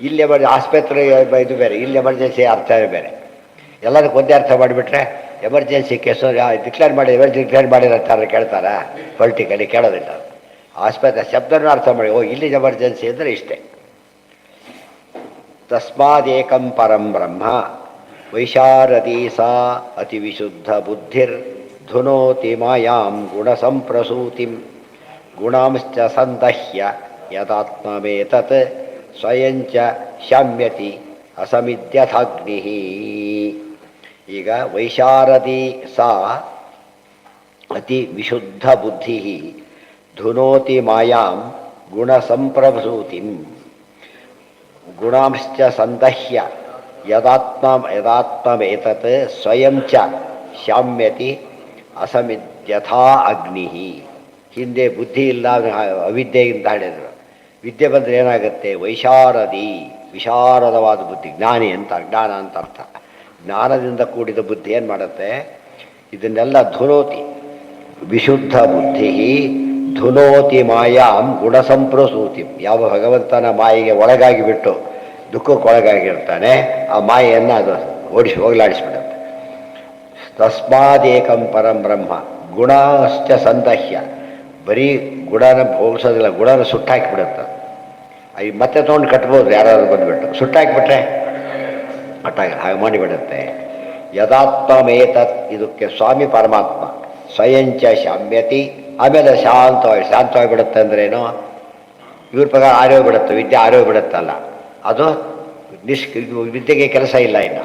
ಇಲ್ಲಿ ಆಸ್ಪತ್ರೆ ಇದು ಬೇರೆ, ಇಲ್ಲಿ ಎಮರ್ಜೆನ್ಸಿ ಅರ್ಥನೇ ಬೇರೆ. ಎಲ್ಲದಕ್ಕೆ ಒಂದೇ ಅರ್ಥ ಮಾಡಿಬಿಟ್ರೆ ಎಮರ್ಜೆನ್ಸಿ ಕೇಸು ಡಿಕ್ಲೇರ್ ಮಾಡಿ ಎಮರ್ಜೆನ್ಸಿ ಡಿಕ್ಲೇರ್ ಮಾಡಿರೋ ಕೇಳ್ತಾರಾ? ಪೊಲಿಟಿಕಲಿ ಕೇಳೋದಿಲ್ಲ. ಆಸ್ಪತ್ರೆ ಶಬ್ದನೂ ಅರ್ಥ ಮಾಡಿ, ಓ ಇಲ್ಲಿ ಎಮರ್ಜೆನ್ಸಿ ಅಂದರೆ ಇಷ್ಟೇ. ತಸ್ಮಾದೇಕಂ ಪರಂ ಬ್ರಹ್ಮ ವೈಶಾರದಿ ಸಾ ಅತಿ ವಿಶುದ್ಧ ಬುದ್ಧಿರ್ ಧುನೋತಿ ಮಾಯಾಂ ಗುಣಸಂಪ್ರಸೂತಿಂ ಗುಣಾಂಶ್ಚ ಸಂದಹ್ಯ ಯದಾತ್ಮವೇತತ್ ಸ್ವಯಂಚ ಶಾಮ್ಯತಿ ಅಸಮಿದ್ಯಥಾಗ್ನಿ. ಈಗ ವೈಶಾರದಿ ಸಾ ಅತಿ ವಿಶುದ್ಧ ಬುದ್ಧಿ ಧುನೋತಿ ಮಾಯಾಂ ಗುಣಸಂಪ್ರಸೂತಿಂ ಗುಣಾಂಶ್ಚ ಸಂದಹ್ಯ ಯದಾತ್ಮವೇತತ್ ಸ್ವಯಂ ಚ ಶಾಮ್ಯತಿ ಅಸಮಿದ್ಯಥಾ ಅಗ್ನಿ. ಹಿಂದೆ ಬುದ್ಧಿ ಇಲ್ಲ, ಅವಿದ್ಯೆಯಿಂದ ಹೇಳಿದರು. ವಿದ್ಯೆ ಬಂದರೆ ಏನಾಗುತ್ತೆ? ವೈಶಾರದಿ, ವಿಶಾರದವಾದ ಬುದ್ಧಿ, ಜ್ಞಾನಿ ಅಂತ, ಜ್ಞಾನ ಅಂತ ಅರ್ಥ. ಜ್ಞಾನದಿಂದ ಕೂಡಿದ ಬುದ್ಧಿ ಏನು ಮಾಡುತ್ತೆ? ಇದನ್ನೆಲ್ಲ ಧುನೋತಿ, ವಿಶುದ್ಧ ಬುದ್ಧಿ ಧುನೋತಿ ಮಾಯಾಂ ಗುಣಸಂಪ್ರಸೂತಿ. ಯಾವ ಭಗವಂತನ ಮಾಯೆಗೆ ಒಳಗಾಗಿ ಬಿಟ್ಟು ದುಃಖಕ್ಕೆ ಒಳಗಾಗಿರ್ತಾನೆ, ಆ ಮಾಯೆಯನ್ನು ಅದು ಹೋಗಲಾಡಿಸ್ಬಿಡುತ್ತೆ. ತಸ್ಮಾದೇಕಂ ಪರಂ ಬ್ರಹ್ಮ ಗುಣಶ್ಚ ಸಂದಹ್ಯ. ಬರೀ ಗುಣನ ಭೋಗಿಸೋದಿಲ್ಲ, ಗುಣನ ಸುಟ್ಟಾಕಿಬಿಡುತ್ತೆ. ಮತ್ತೆ ತೊಗೊಂಡು ಕಟ್ಬೋದು, ಯಾರಾದ್ರು ಬಂದುಬಿಟ್ಟು ಸುಟ್ಟಾಕಿಬಿಟ್ರೆ ಅಟ್ಟಾಗ ಹಾಗೆ ಮಾಡಿಬಿಡುತ್ತೆ. ಯದಾತ್ಮಮೇತತ್, ಇದಕ್ಕೆ ಸ್ವಾಮಿ ಪರಮಾತ್ಮ ಸ್ವಯಂಚ ಶಾಮ್ಯತಿ. ಆಮೇಲೆ ಶಾಂತವಾಗಿಬಿಡುತ್ತೆ ಅಂದ್ರೇನು? ಇವ್ರ ಪ್ರಕಾರ ಆರೋಗ್ಯಬಿಡುತ್ತೆ, ವಿದ್ಯೆ ಆರೋಗ್ಯಬಿಡುತ್ತಲ್ಲ, ಅದು ವಿದ್ಯೆಗೆ ಕೆಲಸ ಇಲ್ಲ ಇನ್ನು.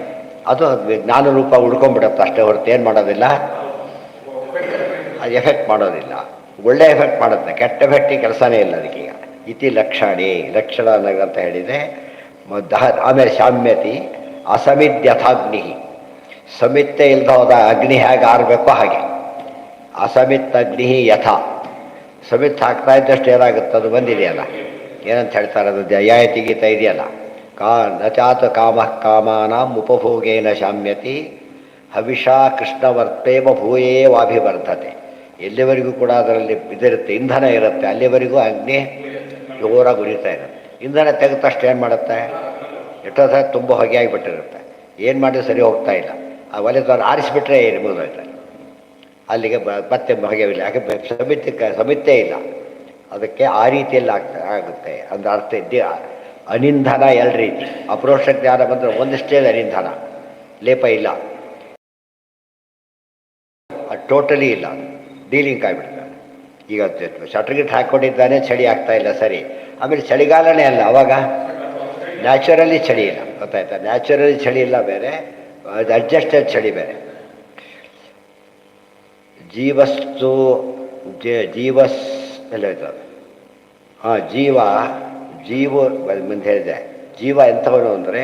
ಅದು ಜ್ಞಾನ ರೂಪ ಉಳ್ಕೊಂಡ್ಬಿಡುತ್ತೆ ಅಷ್ಟೇ ಹೊರತು ಏನು ಮಾಡೋದಿಲ್ಲ, ಅದು ಎಫೆಕ್ಟ್ ಮಾಡೋದಿಲ್ಲ. ಒಳ್ಳೆ ಎಫೆಕ್ಟ್ ಮಾಡುತ್ತೆ, ಕೆಟ್ಟ ಎಫೆಕ್ಟಿಗೆ ಕೆಲಸನೇ ಇಲ್ಲ ಅದಕ್ಕೀಗ. ಇತಿ ಲಕ್ಷಣಿ, ಲಕ್ಷಣ ಅಂತ ಹೇಳಿದೆ. ಆಮೇಲೆ ಶಾಮ್ಯತಿ ಅಸಮಿದ್ಯಥಾಗ್ನಿ. ಸಮಿತ್ತೆ ಇಲ್ಲದ ಹೋದ ಅಗ್ನಿ ಹೇಗೆ ಆರಬೇಕೋ ಹಾಗೆ. ಅಸಮಿತ್ ಅಗ್ನಿ ಯಥ. ಸಮಿತ್ ಹಾಕ್ತಾ ಇದ್ದಷ್ಟು ಏನಾಗುತ್ತೆ? ಅದು ಬಂದಿದೆಯಲ್ಲ, ಏನಂತ ಹೇಳ್ತಾರೆ ಅದು, ಯಾಯತಿ ಗೀತ ಇದೆಯಲ್ಲ, ನಚಾತ ಕಾಮ ಕಾಮಾನಾಂ ಉಪಭೋಗೇನ ಶಾಮ್ಯತಿ ಹವಿಷಾ ಕೃಷ್ಣವರ್ತೇವ ಭೂಯೇವಾಭಿವರ್ಧತೆ. ಎಲ್ಲಿವರೆಗೂ ಕೂಡ ಅದರಲ್ಲಿ ಇದಿರುತ್ತೆ, ಇಂಧನ ಇರುತ್ತೆ, ಅಲ್ಲಿವರೆಗೂ ಅಗ್ನಿ ಜೋರಾಗಿ ಉರಿತಾ ಇರುತ್ತೆ. ಇಂಧನ ತೆಗೆದ ತಕ್ಷಣ ಏನು ಮಾಡುತ್ತೆ? ಎಷ್ಟೋ ಸಲ ತುಂಬ ಹೊಗೆ ಆಗಿಬಿಟ್ಟಿರುತ್ತೆ, ಏನು ಮಾಡಿದ್ರೆ ಸರಿ ಹೋಗ್ತಾ ಇಲ್ಲ. ಆ ಒಲೆ ದ್ವಾರ ಆರಿಸಿಬಿಟ್ರೆ ಮುಗಿದೋಯ್ತಾರೆ, ಅಲ್ಲಿಗೆ ಮತ್ತೆ ಹೊಗೆವಿಲ್ಲ. ಯಾಕೆ? ಸಮಿತ್ತೇ ಇಲ್ಲ ಅದಕ್ಕೆ. ಆ ರೀತಿಯಲ್ಲಿ ಆಗುತ್ತೆ ಅಂದ್ರೆ ಅರ್ಥ ಇದ್ದೇ. ಅನಿಂಧನ ಎರಡು ರೀತಿ. ಅಪ್ರೋಕ್ಷ ಜ್ಞಾನ ಬಂದರೆ ಒಂದಿಷ್ಟೇ ಅನಿಂಧನ, ಲೇಪ ಇಲ್ಲ, ಅದು ಟೋಟಲಿ ಇಲ್ಲ, ಡೀಲಿಂಗ್ ಆಗಿಬಿಡ್ತಾರೆ. ಈಗ ಶಟ್ರ್ಗಿಟ್ ಹಾಕ್ಕೊಂಡಿದ್ದಾನೆ, ಚಳಿ ಆಗ್ತಾ ಇಲ್ಲ, ಸರಿ. ಆಮೇಲೆ ಚಳಿಗಾಲನೇ ಅಲ್ಲ, ಅವಾಗ ನ್ಯಾಚುರಲಿ ಚಳಿ ಇಲ್ಲ, ಗೊತ್ತಾಯ್ತಾ? ನ್ಯಾಚುರಲಿ ಚಳಿ ಇಲ್ಲ ಬೇರೆ, ಅದು ಅಡ್ಜಸ್ಟೆಡ್ ಚಳಿ ಬೇರೆ. ಜೀವಸ್ತು ಎಲ್ಲ ಇರ್ತದೆ. ಜೀವ ಮುಂದೆ ಹೇಳಿದೆ. ಜೀವ ಎಂಥವನು ಅಂದರೆ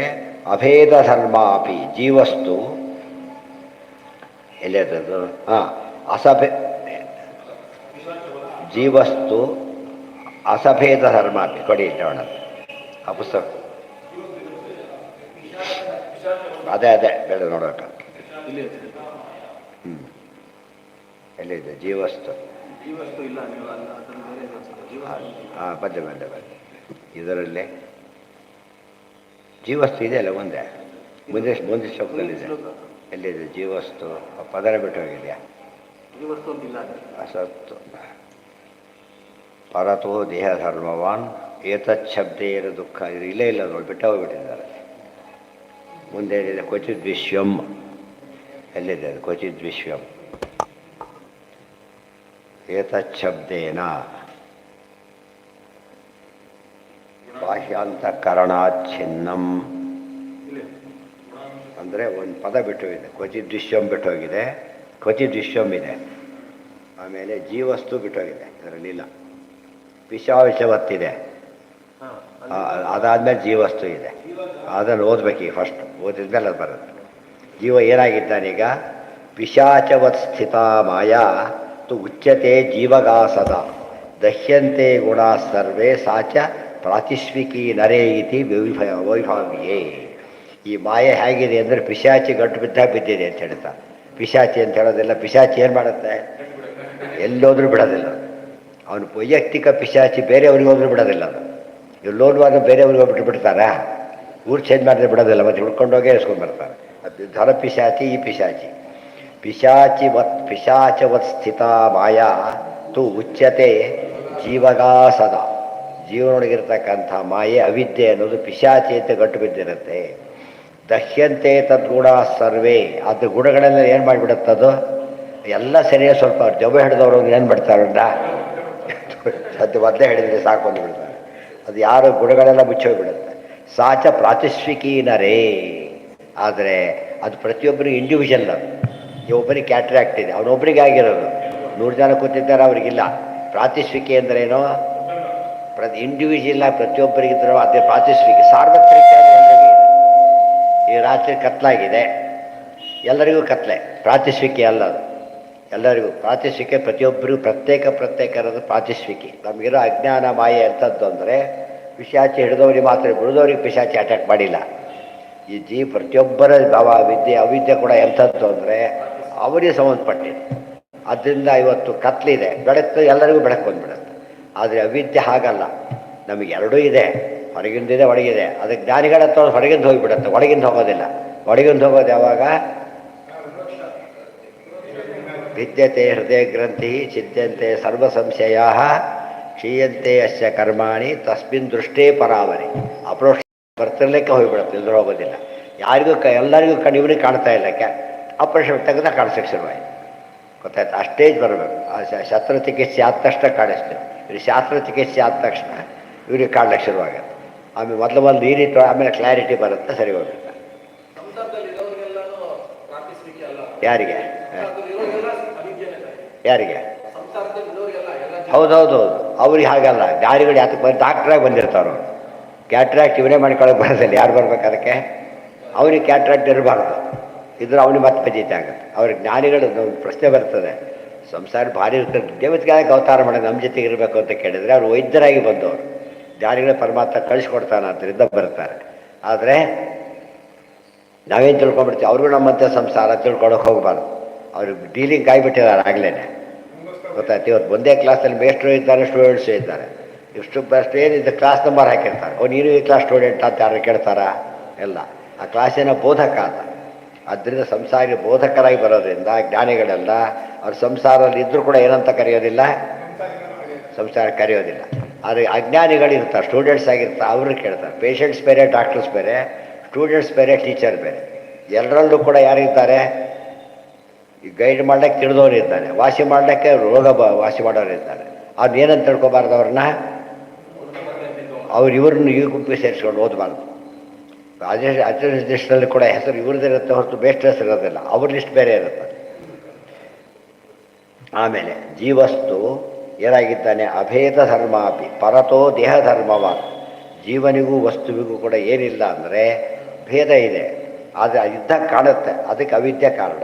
ಅಭೇದ ಧರ್ಮ ಅಪಿ ಜೀವಸ್ತು ಎಲ್ಲಿರ್ತದ್ದು? ಜೀವಸ್ತು ಅಸಭೇದ ಧರ್ಮ ಅಪಿ. ಕೊಡಿ ನೋಡೋಣ ಆ ಪುಸ್ತಕ. ಅದೇ ಬೇಡ ನೋಡೋಕೆ. ಎಲ್ಲಿದೆ ಜೀವಸ್ತು? ಬಂದೆ ಇದರಲ್ಲೇ ಜೀವಸ್ತು ಇದೆಯಲ್ಲ, ಮುಂದೆ ಶ್ಲೋಕದಲ್ಲಿದೆ. ಎಲ್ಲಿದೆ ಜೀವಸ್ತು? ಪದರ ಬಿಟ್ಟು ಹೋಗಿದೆಯಾ? ಅಸತ್ತು ಪರತೋ ದೇಹ ಧರ್ಮವಾನ್ ಏತಚ್ಛಬ್ದೇರ ದುಃಖ. ಇದು ಇಲ್ಲೇ ಇಲ್ಲ ನೋಡಿ, ಬಿಟ್ಟು ಹೋಗ್ಬಿಟ್ಟಿದ್ದಾರೆ. ಮುಂದೆ ಏನಿದೆ? ಕ್ವಚಿತ್ ವಿಶ್ವಂ. ಎಲ್ಲಿದೆ ಅದು? ಕ್ವಚಿತ್ ವಿಶ್ವಂ ಏತಚ್ಛಬ್ದೇನ ಬಾಹ್ಯಾಂತಃಕರಣಾಚ್ಛಿನ್ನಂ ಅಂದರೆ ಒಂದು ಪದ ಬಿಟ್ಟು ಇದೆ. ಕ್ವಚಿತ್ ವಿಶ್ವಂ ಬಿಟ್ಟು ಹೋಗಿದೆ, ಕ್ವಚಿತ್ ವಿಶ್ವಂ ಇದೆ. ಆಮೇಲೆ ಜೀವಸ್ತು ಬಿಟ್ಟೋಗಿದೆ, ಇದರಲ್ಲಿಲ್ಲ. ವಿಷಾವಿಷವತ್ತಿದೆ, ಅದಾದಮೇಲೆ ಜೀವಸ್ತು ಇದೆ. ಅದನ್ನು ಓದಬೇಕೀಗ, ಫಸ್ಟ್ ಓದಿದ್ಮೇಲೆ ಅದು ಬರುತ್ತೆ. ಜೀವ ಏನಾಗಿದ್ದಾನೀಗ? ಪಿಶಾಚವತ್ ಸ್ಥಿತ ಮಾಯಾ ತು ಉಚ್ಯತೆ ಜೀವಗಾಸದ ದಹ್ಯಂತೆ ಗುಣ ಸರ್ವೇ ಸಾಚ ಪ್ರಾತಿಸ್ವಿಕಿ ನರೇ ಇತಿ ವೈಭಾವ್ಯೇ. ಈ ಮಾಯೆ ಹೇಗಿದೆ ಅಂದರೆ ಪಿಶಾಚಿ ಗಂಟು ಬಿದ್ದಾಗ ಬಿದ್ದಿದೆ ಅಂತ ಹೇಳ್ತಾರೆ. ಪಿಶಾಚಿ ಅಂತ ಹೇಳೋದಿಲ್ಲ. ಪಿಶಾಚಿ ಏನು ಮಾಡುತ್ತೆ? ಎಲ್ಲೋದ್ರೂ ಬಿಡೋದಿಲ್ಲ. ಅವನು ವೈಯಕ್ತಿಕ ಪಿಶಾಚಿ ಬೇರೆಯವ್ರಿಗೆ ಹೋದ್ರೂ ಬಿಡೋದಿಲ್ಲ. ಅದು ಎಲ್ಲೋದ್ರೂ ಬೇರೆಯವ್ರಿಗೆ ಹೋಗ್ಬಿಟ್ಟು ಬಿಡ್ತಾರಾ? ಊರು ಚೇಂಜ್ ಮಾಡಿದ್ರೆ ಬಿಡೋದಿಲ್ಲ, ಮತ್ತು ಹುಡ್ಕೊಂಡೋಗೇ ಇಸ್ಕೊಂಡ್ಬರ್ತಾರೆ. ಅದು ಧರ ಪಿಶಾಚಿ, ಈ ಪಿಶಾಚಿ. ಪಿಶಾಚವತ್ ಸ್ಥಿತ ಮಾಯಾ ತು ಉಚ್ಯತೆ ಜೀವಗಾಸದ. ಜೀವನೊಳಗಿರ್ತಕ್ಕಂಥ ಮಾಯೆ ಅವಿದ್ಯೆ ಅನ್ನೋದು ಪಿಶಾಚಿ ಅಂತ ಗಂಟು ಬಿದ್ದಿರುತ್ತೆ. ದಹ್ಯಂತೆ ತದ್ಗುಣ ಸರ್ವೇ. ಅದು ಗುಣಗಳೆಲ್ಲ ಏನು ಮಾಡಿಬಿಡುತ್ತದು? ಎಲ್ಲ ಸರಿಯಾಗಿ ಸ್ವಲ್ಪ ಜವ ಹಿಡಿದವರು ಏನು ಬಿಡ್ತಾರಲ್ಲ, ಅದು ಮೊದಲೇ ಹಿಡಿದ್ರೆ ಸಾಕು ಅಂದು ಬಿಡ್ತಾರೆ. ಅದು ಯಾರು ಗುಣಗಳೆಲ್ಲ ಮುಚ್ಚೋಗ್ಬಿಡುತ್ತೆ. ಸಾಚ ಪ್ರಾತಿಸ್ವಿಕೀನರೇ. ಆದರೆ ಅದು ಪ್ರತಿಯೊಬ್ಬರಿಗೂ ಇಂಡಿವಿಜುವಲ್. ಒಬ್ಬರಿಗೆ ಕ್ಯಾಟ್ರಾಕ್ಟ್ ಇದೆ, ಅವನೊಬ್ಬರಿಗೆ ಆಗಿರೋದು. 100 ಜನ ಕೂತಿದ್ದಾರೆ, ಅವ್ರಿಗಿಲ್ಲ. ಪ್ರಾತಿಸ್ವಿಕೆ ಅಂದ್ರೇನೋ ಇಂಡಿವಿಜುವಲ್ ಪ್ರತಿಯೊಬ್ಬರಿಗಿದ್ರು ಅದೇ ಪ್ರಾತಿಸ್ವಿಕೆ. ಸಾರ್ವತ್ರಿಕ ಎಲ್ಲರಿಗೂ. ಈ ರಾತ್ರಿ ಕತ್ಲಾಗಿದೆ, ಎಲ್ಲರಿಗೂ ಕತ್ಲೆ. ಪ್ರಾತಿಸ್ವಿಕೆ ಅಲ್ಲ ಅದು, ಎಲ್ಲರಿಗೂ ಪ್ರಾತಿಸ್ವಿಕೆ. ಪ್ರತಿಯೊಬ್ಬರಿಗೂ ಪ್ರತ್ಯೇಕ ಇರೋದು ಪ್ರಾತಿಸ್ವಿಕೆ. ನಮಗಿರೋ ಅಜ್ಞಾನ ಮಾಯೆ ಅಂಥದ್ದು ಅಂದರೆ ಪಿಶಾಚಿ ಹಿಡಿದವ್ರಿಗೆ ಮಾತ್ರ, ಬಿಡಿದವ್ರಿಗೆ ಪಿಶಾಚಿ ಅಟ್ಯಾಕ್ ಮಾಡಿಲ್ಲ. ಈ ಪ್ರತಿಯೊಬ್ಬರ ವಿದ್ಯೆ ಅವಿದ್ಯೆ ಕೂಡ ಎಂಥದ್ದು ಅಂದರೆ ಅವರಿಗೆ ಸಂಬಂಧಪಟ್ಟಿದೆ. ಅದರಿಂದ ಇವತ್ತು ಕತ್ಲಿದೆ, ಬೆಳಕು ಎಲ್ಲರಿಗೂ ಬೆಳಕು ಬಂದ್ಬಿಡುತ್ತೆ. ಆದರೆ ಅವಿದ್ಯೆ ಹಾಗಲ್ಲ, ನಮಗೆ ಎರಡೂ ಇದೆ, ಹೊರಗಿಂದಿದೆ ಒಳಗಿದೆ. ಅದಕ್ಕೆ ಜ್ಞಾನಿಗಳ ಹತ್ರ ಹೊರಗಿಂದ ಹೋಗಿಬಿಡುತ್ತೆ, ಒಳಗಿಂದ ಹೋಗೋದಿಲ್ಲ. ಒಳಗಿಂದ ಹೋಗೋದು ಯಾವಾಗ? ವಿದ್ಯತೆ ಹೃದಯ ಗ್ರಂಥಿ ಚಿದ್ಯಂತೆ ಸರ್ವ ಸಂಶಯ ಕ್ಷೀಯಂತೆ ಅಸ್ಯ ಕರ್ಮಾಣಿ ತಸ್ಮಿನ್ ದೃಷ್ಟೇ ಪರಾವರಿ. ಅಪ್ರೋಕ್ಷ ಬರ್ತಿರ್ಲಿಕ್ಕೆ ಹೋಗಿಬಿಡುತ್ತೆ, ಇಲ್ಲರೂ ಹೋಗೋದಿಲ್ಲ. ಯಾರಿಗೂ ಎಲ್ಲರಿಗೂ ಇವನಿಗೆ ಕಾಣ್ತಾ ಇಲ್ಲ. ಆಪರೇಷನ್ ತೆಗೆದ ಕಾಣಿಸೋಕ್ಕೆ ಶುರುವಾಯಿತು. ಗೊತ್ತಾಯ್ತು? ಆ ಸ್ಟೇಜ್ ಬರಬೇಕು. ಆ ಶಸ್ತ್ರಚಿಕಿತ್ಸೆ ಆದ ತಕ್ಷಣ ಕಾಣಿಸ್ತೇವೆ. ಇದು ಶಾಸ್ತ್ರಚಿಕಿತ್ಸೆ ಆದ ತಕ್ಷಣ ಇವ್ರಿಗೆ ಕಾಣ್ಲಿಕ್ಕೆ ಶುರುವಾಗುತ್ತೆ. ಆಮೇಲೆ ಮೊದಲು ಈ ರೀತಿ, ಆಮೇಲೆ ಕ್ಲಾರಿಟಿ ಬರುತ್ತೆ, ಸರಿ ಹೋಗುತ್ತೆ. ಯಾರಿಗೆ ಯಾರಿಗೆ ಹೌದೌದು, ಅವ್ರಿಗೆ ಹಾಗಲ್ಲ. ಜ್ಞಾನಿಗಳು ಯಾತಕ್ಕೆ ಡಾಕ್ಟ್ರಾಗಿ ಬಂದಿರ್ತಾರೋ. ಕ್ಯಾಟ್ರಾಕ್ಟ್ ಇವನೇ ಮಾಡ್ಕೊಳಕ್ಕೆ ಬರೋದಿಲ್ಲ. ಯಾರು ಬರ್ಬೇಕು ಅದಕ್ಕೆ? ಅವ್ರಿಗೆ ಕ್ಯಾಟ್ರಾಕ್ಟ್ ಇರಬಾರ್ದು, ಇದ್ರೆ ಅವನಿಗೆ ಮತ್ತೆ ಪಜಿತ ಆಗುತ್ತೆ. ಅವ್ರಿಗೆ ಜ್ಞಾನಿಗಳು ಪ್ರಶ್ನೆ ಬರ್ತದೆ, ಸಂಸಾರ ಭಾರಿ ಇರ್ತಾರೆ, ದೇವತೆಗಾಗಿ ಅವತಾರ ಮಾಡೋದು ನಮ್ಮ ಜೊತೆಗೆ ಇರಬೇಕು ಅಂತ ಕೇಳಿದರೆ ಅವರು ವೈದ್ಯರಾಗಿ ಬಂದವರು. ಜ್ಞಾನಿಗಳ ಪರಮಾತ್ಮ ಕಳಿಸ್ಕೊಡ್ತಾನೆ, ಅದರಿಂದ ಬರ್ತಾರೆ. ಆದರೆ ನಾವೇನು ತಿಳ್ಕೊಂಡ್ಬಿಡ್ತೀವಿ, ಅವ್ರಿಗೂ ನಮ್ಮಂತೆ ಸಂಸಾರ ತಿಳ್ಕೊಳಕ್ಕೆ ಹೋಗಬಾರ್ದು. ಅವ್ರಿಗೆ ಡೀಲಿಂಗ್ ಕಾಯ್ಬಿಟ್ಟಿದ್ದಾರೆ ಆಗಲೇ. ಗೊತ್ತಾಯ್ತು? ಇವತ್ತು ಒಂದೇ ಕ್ಲಾಸಲ್ಲಿ ಮೇಸ್ಟ್ರು ಇದ್ದಾರೆ, ಸ್ಟೂಡೆಂಟ್ಸು ಇದ್ದಾರೆ. ಇಷ್ಟು ಬೆಸ್ಟ್ ಏನಿದೆ ಕ್ಲಾಸ್ ನಂಬರ್ ಹಾಕಿರ್ತಾರೆ. ನೀನು ಈ ಕ್ಲಾಸ್ ಸ್ಟೂಡೆಂಟ್ ಅಂತ ಯಾರು ಕೇಳ್ತಾರಾ? ಎಲ್ಲ ಆ ಕ್ಲಾಸಿನ ಬೋಧಕ ಅಂತ. ಆದ್ದರಿಂದ ಸಂಸಾರಿ ಬೋಧಕರಾಗಿ ಬರೋದ್ರಿಂದ ಜ್ಞಾನಿಗಳೆಲ್ಲ ಅವ್ರ ಸಂಸಾರದಲ್ಲಿ ಇದ್ದರೂ ಕೂಡ ಏನಂತ ಕರೆಯೋದಿಲ್ಲ, ಸಂಸಾರ ಕರೆಯೋದಿಲ್ಲ. ಆದರೆ ಅಜ್ಞಾನಿಗಳಿರ್ತಾರೆ, ಸ್ಟೂಡೆಂಟ್ಸ್ ಆಗಿರ್ತಾರೆ, ಅವರು ಕೇಳ್ತಾರೆ. ಪೇಷಂಟ್ಸ್ ಬೇರೆ, ಡಾಕ್ಟರ್ಸ್ ಬೇರೆ, ಸ್ಟೂಡೆಂಟ್ಸ್ ಬೇರೆ, ಟೀಚರ್ ಬೇರೆ. ಎಲ್ಲರಲ್ಲೂ ಕೂಡ ಯಾರಿರ್ತಾರೆ? ಈ ಗೈಡ್ ಮಾಡ್ಲಿಕ್ಕೆ ತಿಳಿದವ್ರು ಇರ್ತಾರೆ, ವಾಸಿ ಮಾಡಲಿಕ್ಕೆ ರೋಗ ವಾಸಿ ಮಾಡೋರು ಇರ್ತಾರೆ. ಅವ್ರನ್ನ ಏನಂತ ತಿಳ್ಕೊಬಾರ್ದು, ಅವ್ರನ್ನ ಇವ್ರನ್ನ ಈ ಗುಂಪಿಗೆ ಸೇರಿಸ್ಕೊಂಡು ಓದಬಾರ್ದು. ಅದೇ ಲಿಸ್ಟಲ್ಲಿ ಕೂಡ ಹೆಸರು ಇವ್ರದ್ದಿರುತ್ತೆ ಹೊರತು ಬೇಸ್ಟ್ ಹೆಸರು ಇರೋದಿಲ್ಲ, ಅವ್ರ ಲಿಸ್ಟ್ ಬೇರೆ ಇರುತ್ತೆ. ಆಮೇಲೆ ಜೀವಸ್ತು ಏನಾಗಿದ್ದಾನೆ? ಅಭೇದ ಧರ್ಮಾಪಿ ಪರತೋ ದೇಹ ಧರ್ಮವಾದ. ಜೀವನಿಗೂ ವಸ್ತುವಿಗೂ ಕೂಡ ಏನಿಲ್ಲ ಅಂದರೆ ಭೇದ ಇದೆ, ಆದರೆ ಇದ್ದಾಗ ಕಾಣುತ್ತೆ. ಅದಕ್ಕೆ ಅವಿದ್ಯೆ ಕಾರಣ.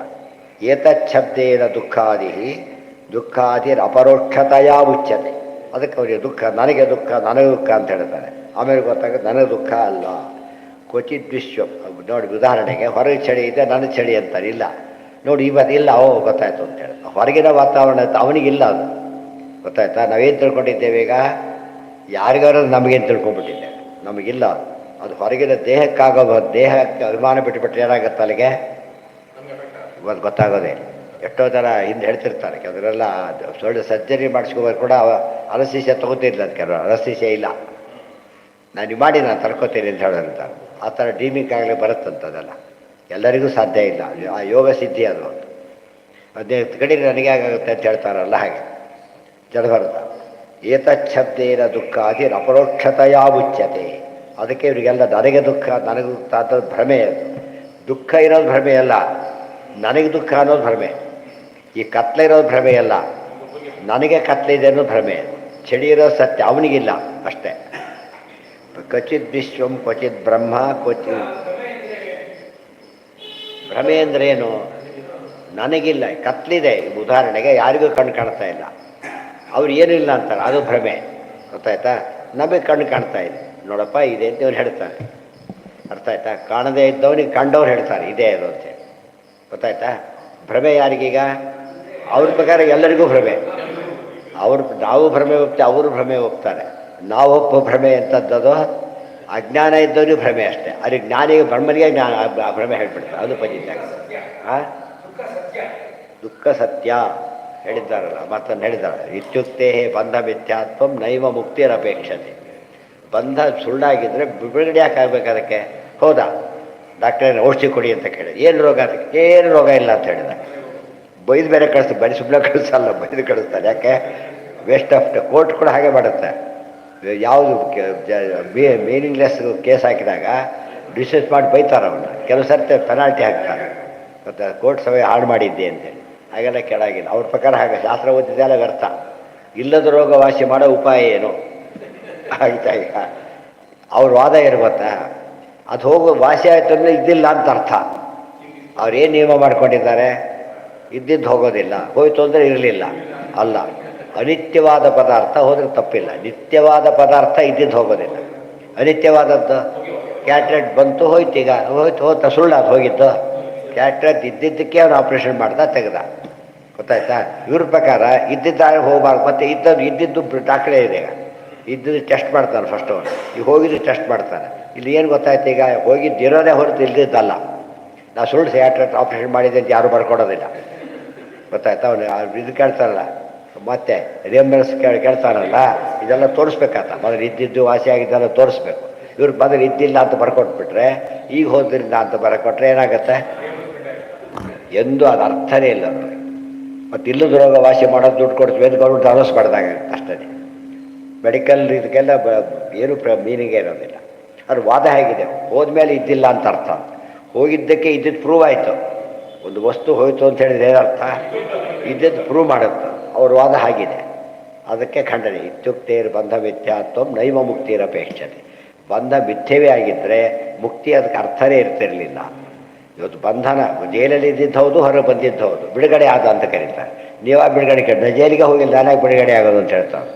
ಏತಚ್ಛಬ್ದೇನ ದುಃಖಾದಿ ಅಪರೋಕ್ಷತೆಯ ಮುಚ್ಯತೆ. ಅದಕ್ಕೆ ಅವರಿಗೆ ದುಃಖ, ನನಗೆ ದುಃಖ ಅಂತ ಹೇಳ್ತಾರೆ. ಆಮೇಲೆ ಗೊತ್ತಾಗುತ್ತೆ ನನಗೆ ದುಃಖ ಅಲ್ಲ. ಕ್ವಚಿತ್ ವಿಶ್ವ ನೋಡಿ, ಉದಾಹರಣೆಗೆ ಹೊರಗೆ ಚಳಿ ಇದೆ, ನನಗೆ ಚಳಿ ಅಂತಾರೆ. ಇಲ್ಲ ನೋಡಿ, ಇವತ್ತು ಇಲ್ಲ, ಗೊತ್ತಾಯ್ತು ಅಂತ ಹೇಳಿ. ಹೊರಗಿನ ವಾತಾವರಣ ಅವನಿಗಿಲ್ಲ, ಅದು ಗೊತ್ತಾಯ್ತಾ? ನಾವೇನು ತಿಳ್ಕೊಂಡಿದ್ದೇವೆ ಈಗ? ಯಾರಿಗಾರು ನಮಗೇನು ತಿಳ್ಕೊಂಡ್ಬಿಟ್ಟಿದ್ದೇವೆ, ನಮಗಿಲ್ಲ. ಅದು ಹೊರಗಿನ ದೇಹಕ್ಕೆ ಅಭಿಮಾನ ಬಿಟ್ಟುಬಿಟ್ರೆ ಏನಾಗುತ್ತೆ ಅಲ್ಲಿಗೆ? ಇವತ್ತು ಗೊತ್ತಾಗೋದೇ. ಎಷ್ಟೋ ಜನ ಹಿಂದೆ ಹೇಳ್ತಿರ್ತಾರೆ, ಕೆಲವರೆಲ್ಲ ಸೊಳ್ಳೆ ಸರ್ಜರಿ ಮಾಡಿಸ್ಕೋಬೇಕು ಕೂಡ ಅನಸ್ತೀಸಿಯಾ ತೊಗೋತಿರ್ಲಿಲ್ಲ ಅಂತ. ಕೆಲವರು ಅನಸ್ತೀಸಿಯಾ ಇಲ್ಲ, ನಾನು ಮಾಡಿ ನಾನು ತರ್ಕೋತೀನಿ ಅಂತ ಹೇಳಿರ್ತಾರೆ. ಆ ಥರ ಡೀಮಿಂಗ್ ಆಗಲಿ ಬರುತ್ತಂಥದ್ದೆಲ್ಲ. ಎಲ್ಲರಿಗೂ ಸಾಧ್ಯ ಇಲ್ಲ, ಆ ಯೋಗ ಸಿದ್ಧಿ ಅದು. ಅದೇ ಕಡೆ ನನಗೆ ಆಗುತ್ತೆ ಅಂತ ಹೇಳ್ತಾರಲ್ಲ, ಹಾಗೆ ಜಡಭರತ. ಏತಚ್ಛಬ್ದೇನ ದುಃಖಾದಿ ಅಪರೋಕ್ಷತೆಯ ಮುಚ್ಯತೆ. ಅದಕ್ಕೆ ಇವರಿಗೆಲ್ಲ ನನಗೆ ದುಃಖ ಅಂತ ಭ್ರಮೆ. ಅದು ದುಃಖ ಇರೋದು ಭ್ರಮೆ ಅಲ್ಲ, ನನಗೆ ದುಃಖ ಅನ್ನೋದು ಭ್ರಮೆ. ಈ ಕತ್ಲೆ ಇರೋದು ಭ್ರಮೆ ಅಲ್ಲ, ನನಗೆ ಕತ್ಲೆ ಇದೆ ಅನ್ನೋದು ಭ್ರಮೆ. ಚಳಿ ಇರೋದು ಸತ್ಯ, ಅವನಿಗಿಲ್ಲ ಅಷ್ಟೇ. ಕ್ವಚಿತ್ ವಿಶ್ವಂ ಕ್ವಚಿತ್ ಬ್ರಹ್ಮ ಕ್ವಚಿತ್. ಭ್ರಮೆ ಅಂದ್ರೇನು? ನನಗಿಲ್ಲ, ಕತ್ಲಿದೆ. ಉದಾಹರಣೆಗೆ ಯಾರಿಗೂ ಕಣ್ಣು ಕಾಣ್ತಾ ಇಲ್ಲ, ಅವ್ರು ಏನಿಲ್ಲ ಅಂತಾರೆ, ಅದು ಭ್ರಮೆ. ಗೊತ್ತಾಯ್ತಾ? ನಮಗೆ ಕಣ್ಣು ಕಾಣ್ತಾ ಇದೆ, ನೋಡಪ್ಪ ಇದೆ ಅಂತ ಅವ್ರು ಹೇಳ್ತಾರೆ. ಅರ್ಥ ಆಯ್ತಾ? ಕಾಣದೇ ಇದ್ದವನಿಗೆ ಕಂಡವ್ರು ಹೇಳ್ತಾರೆ ಇದೇ ಅದು ಅಂತೇಳಿ. ಗೊತ್ತಾಯ್ತಾ? ಭ್ರಮೆ ಯಾರಿಗೀಗ? ಅವ್ರ ಪ್ರಕಾರ ಎಲ್ಲರಿಗೂ ಭ್ರಮೆ. ನಾವು ಭ್ರಮೆ ಹೋಗ್ತೇವೆ, ಅವರು ಭ್ರಮೆ ಹೋಗ್ತಾರೆ. ನಾವು ಒಪ್ಪೋ ಭ್ರಮೆ ಎಂಥದ್ದದು? ಅಜ್ಞಾನ ಇದ್ದವನಿಗೆ ಭ್ರಮೆ ಅಷ್ಟೇ. ಅದು ಜ್ಞಾನಿಗೆ ಬ್ರಹ್ಮನಿಗೆ ಭ್ರಮೆ ಹೇಳ್ಬಿಡ್ತಾರೆ, ಅದು ಪಂಜಿದ್ದಾಗ. ದುಃಖ ಸತ್ಯ ಹೇಳಿದ್ದಾರಲ್ಲ, ಮತ್ತೊಂದು ಹೇಳಿದ್ದಾರೆ, ಇತ್ಯುಕ್ತೇ ಬಂಧ ಮಿಥ್ಯಾತ್ವಂ ನೈವ ಮುಕ್ತಿರಪೇಕ್ಷತೆ. ಬಂಧ ಸುಳ್ಳಾಗಿದ್ದರೆ ಬಿಡುಗಡೆ ಯಾಕೆ ಆಗ್ಬೇಕು ಅದಕ್ಕೆ? ಹೌದಾ, ಡಾಕ್ಟರ್ ಔಷಧಿ ಕೊಡಿ ಅಂತ ಕೇಳಿದೆ, ಏನು ರೋಗ? ಅದಕ್ಕೆ ಏನು ರೋಗ ಇಲ್ಲ ಅಂತ ಹೇಳಿದ. ಬೈದು ಬೇರೆ ಕಳಿಸ್ತಾರೆ, ಬರೀ ಸುಮ್ಮನೆ ಕಳಿಸಲ್ಲ, ಬೈದು ಕಳಿಸ್ತಾರೆ. ಯಾಕೆ? ವೇಸ್ಟ್ ಆಫ್ ಕೋರ್ಟ್ ಕೂಡ ಹಾಗೆ ಮಾಡುತ್ತೆ. ಯಾವುದು ಮೀನಿಂಗ್ಲೆಸ್ ಕೇಸ್ ಹಾಕಿದಾಗ ಡಿಸ್ಮಿಸ್ ಮಾಡಿ ಬೈತಾರೆ ಅವನ್ನ. ಕೆಲವು ಸರ್ತಿ ಪೆನಾಲ್ಟಿ ಹಾಕ್ತಾರೆ, ಮತ್ತು ಕೋರ್ಟ್ ಸಭೆ ಹಾಳು ಮಾಡಿದ್ದೆ ಅಂತೇಳಿ. ಹಾಗೆಲ್ಲ ಕೆಳಗಿಲ್ಲ ಅವ್ರ ಪ್ರಕಾರ. ಹಾಗೆ ಶಾಸ್ತ್ರ ಓದಿದ್ದೆಲ್ಲ ವ್ಯರ್ಥ. ಇಲ್ಲದ ರೋಗ ವಾಸಿ ಮಾಡೋ ಉಪಾಯ ಏನು ಆಯ್ತಾ? ಈಗ ಅವ್ರ ವಾದ ಇರ್ಬತ್ತಾ? ಅದು ಹೋಗೋ ವಾಸಿ ಆಯಿತು ಅಂದರೆ ಇದ್ದಿಲ್ಲ ಅಂತ ಅರ್ಥ. ಅವ್ರೇನು ನಿಯಮ ಮಾಡ್ಕೊಂಡಿದ್ದಾರೆ? ಇದ್ದಿದ್ದು ಹೋಗೋದಿಲ್ಲ, ಹೋಯ್ತು ಅಂದರೆ ಇರಲಿಲ್ಲ ಅಲ್ಲ. ಅನಿತ್ಯವಾದ ಪದಾರ್ಥ ಹೋದ್ರೆ ತಪ್ಪಿಲ್ಲ, ನಿತ್ಯವಾದ ಪದಾರ್ಥ ಇದ್ದಿದ್ದು ಹೋಗೋದಿಲ್ಲ. ಅನಿತ್ಯವಾದದ್ದು ಕ್ಯಾಟ್ರೆಟ್ ಬಂತು, ಹೋಯ್ತು. ಈಗ ಹೋಯ್ತು ಸುಳ್ಳು ಅದು ಹೋಗಿದ್ದು. ಕ್ಯಾಟ್ರೆಟ್ ಇದ್ದಿದ್ದಕ್ಕೆ ಅವನು ಆಪ್ರೇಷನ್ ಮಾಡ್ದ, ತೆಗೆದ. ಗೊತ್ತಾಯ್ತಾ? ಇವ್ರ ಪ್ರಕಾರ ಇದ್ದಿದ್ದಾಗ ಹೋಗಬಾರ್ದು. ಮತ್ತು ಇದ್ದಿದ್ದು ದಾಖಲೆ ಇದೆ. ಈಗ ಇದ್ದಿದ್ದು ಟೆಸ್ಟ್ ಮಾಡ್ತಾನೆ ಫಸ್ಟ್ ಅವನು, ಈಗ ಹೋಗಿದ್ದು ಟೆಸ್ಟ್ ಮಾಡ್ತಾನೆ. ಇಲ್ಲಿ ಏನು ಗೊತ್ತಾಯ್ತು? ಈಗ ಹೋಗಿದ್ದು ಇರೋದೇ ಹೊರತು ಇಲ್ದಿದ್ದಲ್ಲ. ನಾವು ಸುಳ್ಳು ಕ್ಯಾಟ್ರೆಟ್ ಆಪ್ರೇಷನ್ ಮಾಡಿದೆ ಅಂತ ಯಾರು ಬರ್ಕೊಡೋದಿಲ್ಲ. ಗೊತ್ತಾಯ್ತಾ? ಅವನು ಇದು ಕೇಳ್ತಾರಲ್ಲ, ಮತ್ತೆ ರಿಯಂಬರ್ಸ್ ಕೇಳ್ತಾರಲ್ಲ, ಇದೆಲ್ಲ ತೋರಿಸ್ಬೇಕಾತ. ಮೊದಲು ಇದ್ದಿದ್ದು ವಾಸಿ ಆಗಿದ್ದೆಲ್ಲ ತೋರಿಸ್ಬೇಕು. ಇವ್ರು ಮೊದಲು ಇದ್ದಿಲ್ಲ ಅಂತ ಬರ್ಕೊಟ್ಬಿಟ್ರೆ, ಈಗ ಹೋದ್ರಿಂದ ಅಂತ ಬರ್ಕೊಟ್ರೆ ಏನಾಗುತ್ತೆ? ಎಂದು ಅದು ಅರ್ಥನೇ ಇಲ್ಲ. ಮತ್ತು ಇಲ್ಲದ ರೋಗ ವಾಸಿ ಮಾಡೋದು ದುಡ್ಡು ಕೊಡ್ತೀವಿ ಅಂತ ಗೌರ್ಮೆಂಟ್ ಅನೌನ್ಸ್ಬಾರ್ದಾಗ ಅಷ್ಟೇ. ಮೆಡಿಕಲ್ ಇದಕ್ಕೆಲ್ಲ ಏನು ಮೀನಿಂಗೇ ಇರೋದಿಲ್ಲ. ಅದು ವಾದ ಹೇಗಿದೆ? ಹೋದ್ಮೇಲೆ ಇದ್ದಿಲ್ಲ ಅಂತ ಅರ್ಥ. ಹೋಗಿದ್ದಕ್ಕೆ ಇದ್ದಿದ್ದು ಪ್ರೂವ್ ಆಯಿತು. ಒಂದು ವಸ್ತು ಹೋಯಿತು ಅಂತ ಹೇಳಿದ್ರೆ ಏನರ್ಥ? ಇದ್ದದ್ದು ಪ್ರೂವ್ ಮಾಡುತ್ತೆ. ಅವ್ರ ವಾದ ಆಗಿದೆ, ಅದಕ್ಕೆ ಖಂಡನೆ. ಇತ್ಯುಕ್ತೇರ್ ಬಂಧ ಮಿಥ್ಯಾತ್ವಂ ನೈವ ಮುಕ್ತಿರಪೇಕ್ಷತೆ. ಬಂಧ ಮಿಥ್ಯವೇ ಆಗಿದ್ದರೆ ಮುಕ್ತಿ ಅದಕ್ಕೆ ಅರ್ಥನೇ ಇರ್ತಿರಲಿಲ್ಲ. ಇವತ್ತು ಬಂಧನ ಜೈಲಲ್ಲಿ ಇದ್ದಿದ್ದು ಹೌದು, ಹೊರಗೆ ಬಂದಿದ್ದು ಹೌದು, ಬಿಡುಗಡೆ ಆದ ಅಂತ ಕರೀತಾರೆ. ನೀವಾ ಬಿಡುಗಡೆ ಕೇಳಿ ಜೈಲಿಗೆ ಹೋಗಿಲ್ಲ, ನಾನಾಗಿ ಬಿಡುಗಡೆ ಆಗೋದು ಅಂತ ಹೇಳ್ತಾರೆ.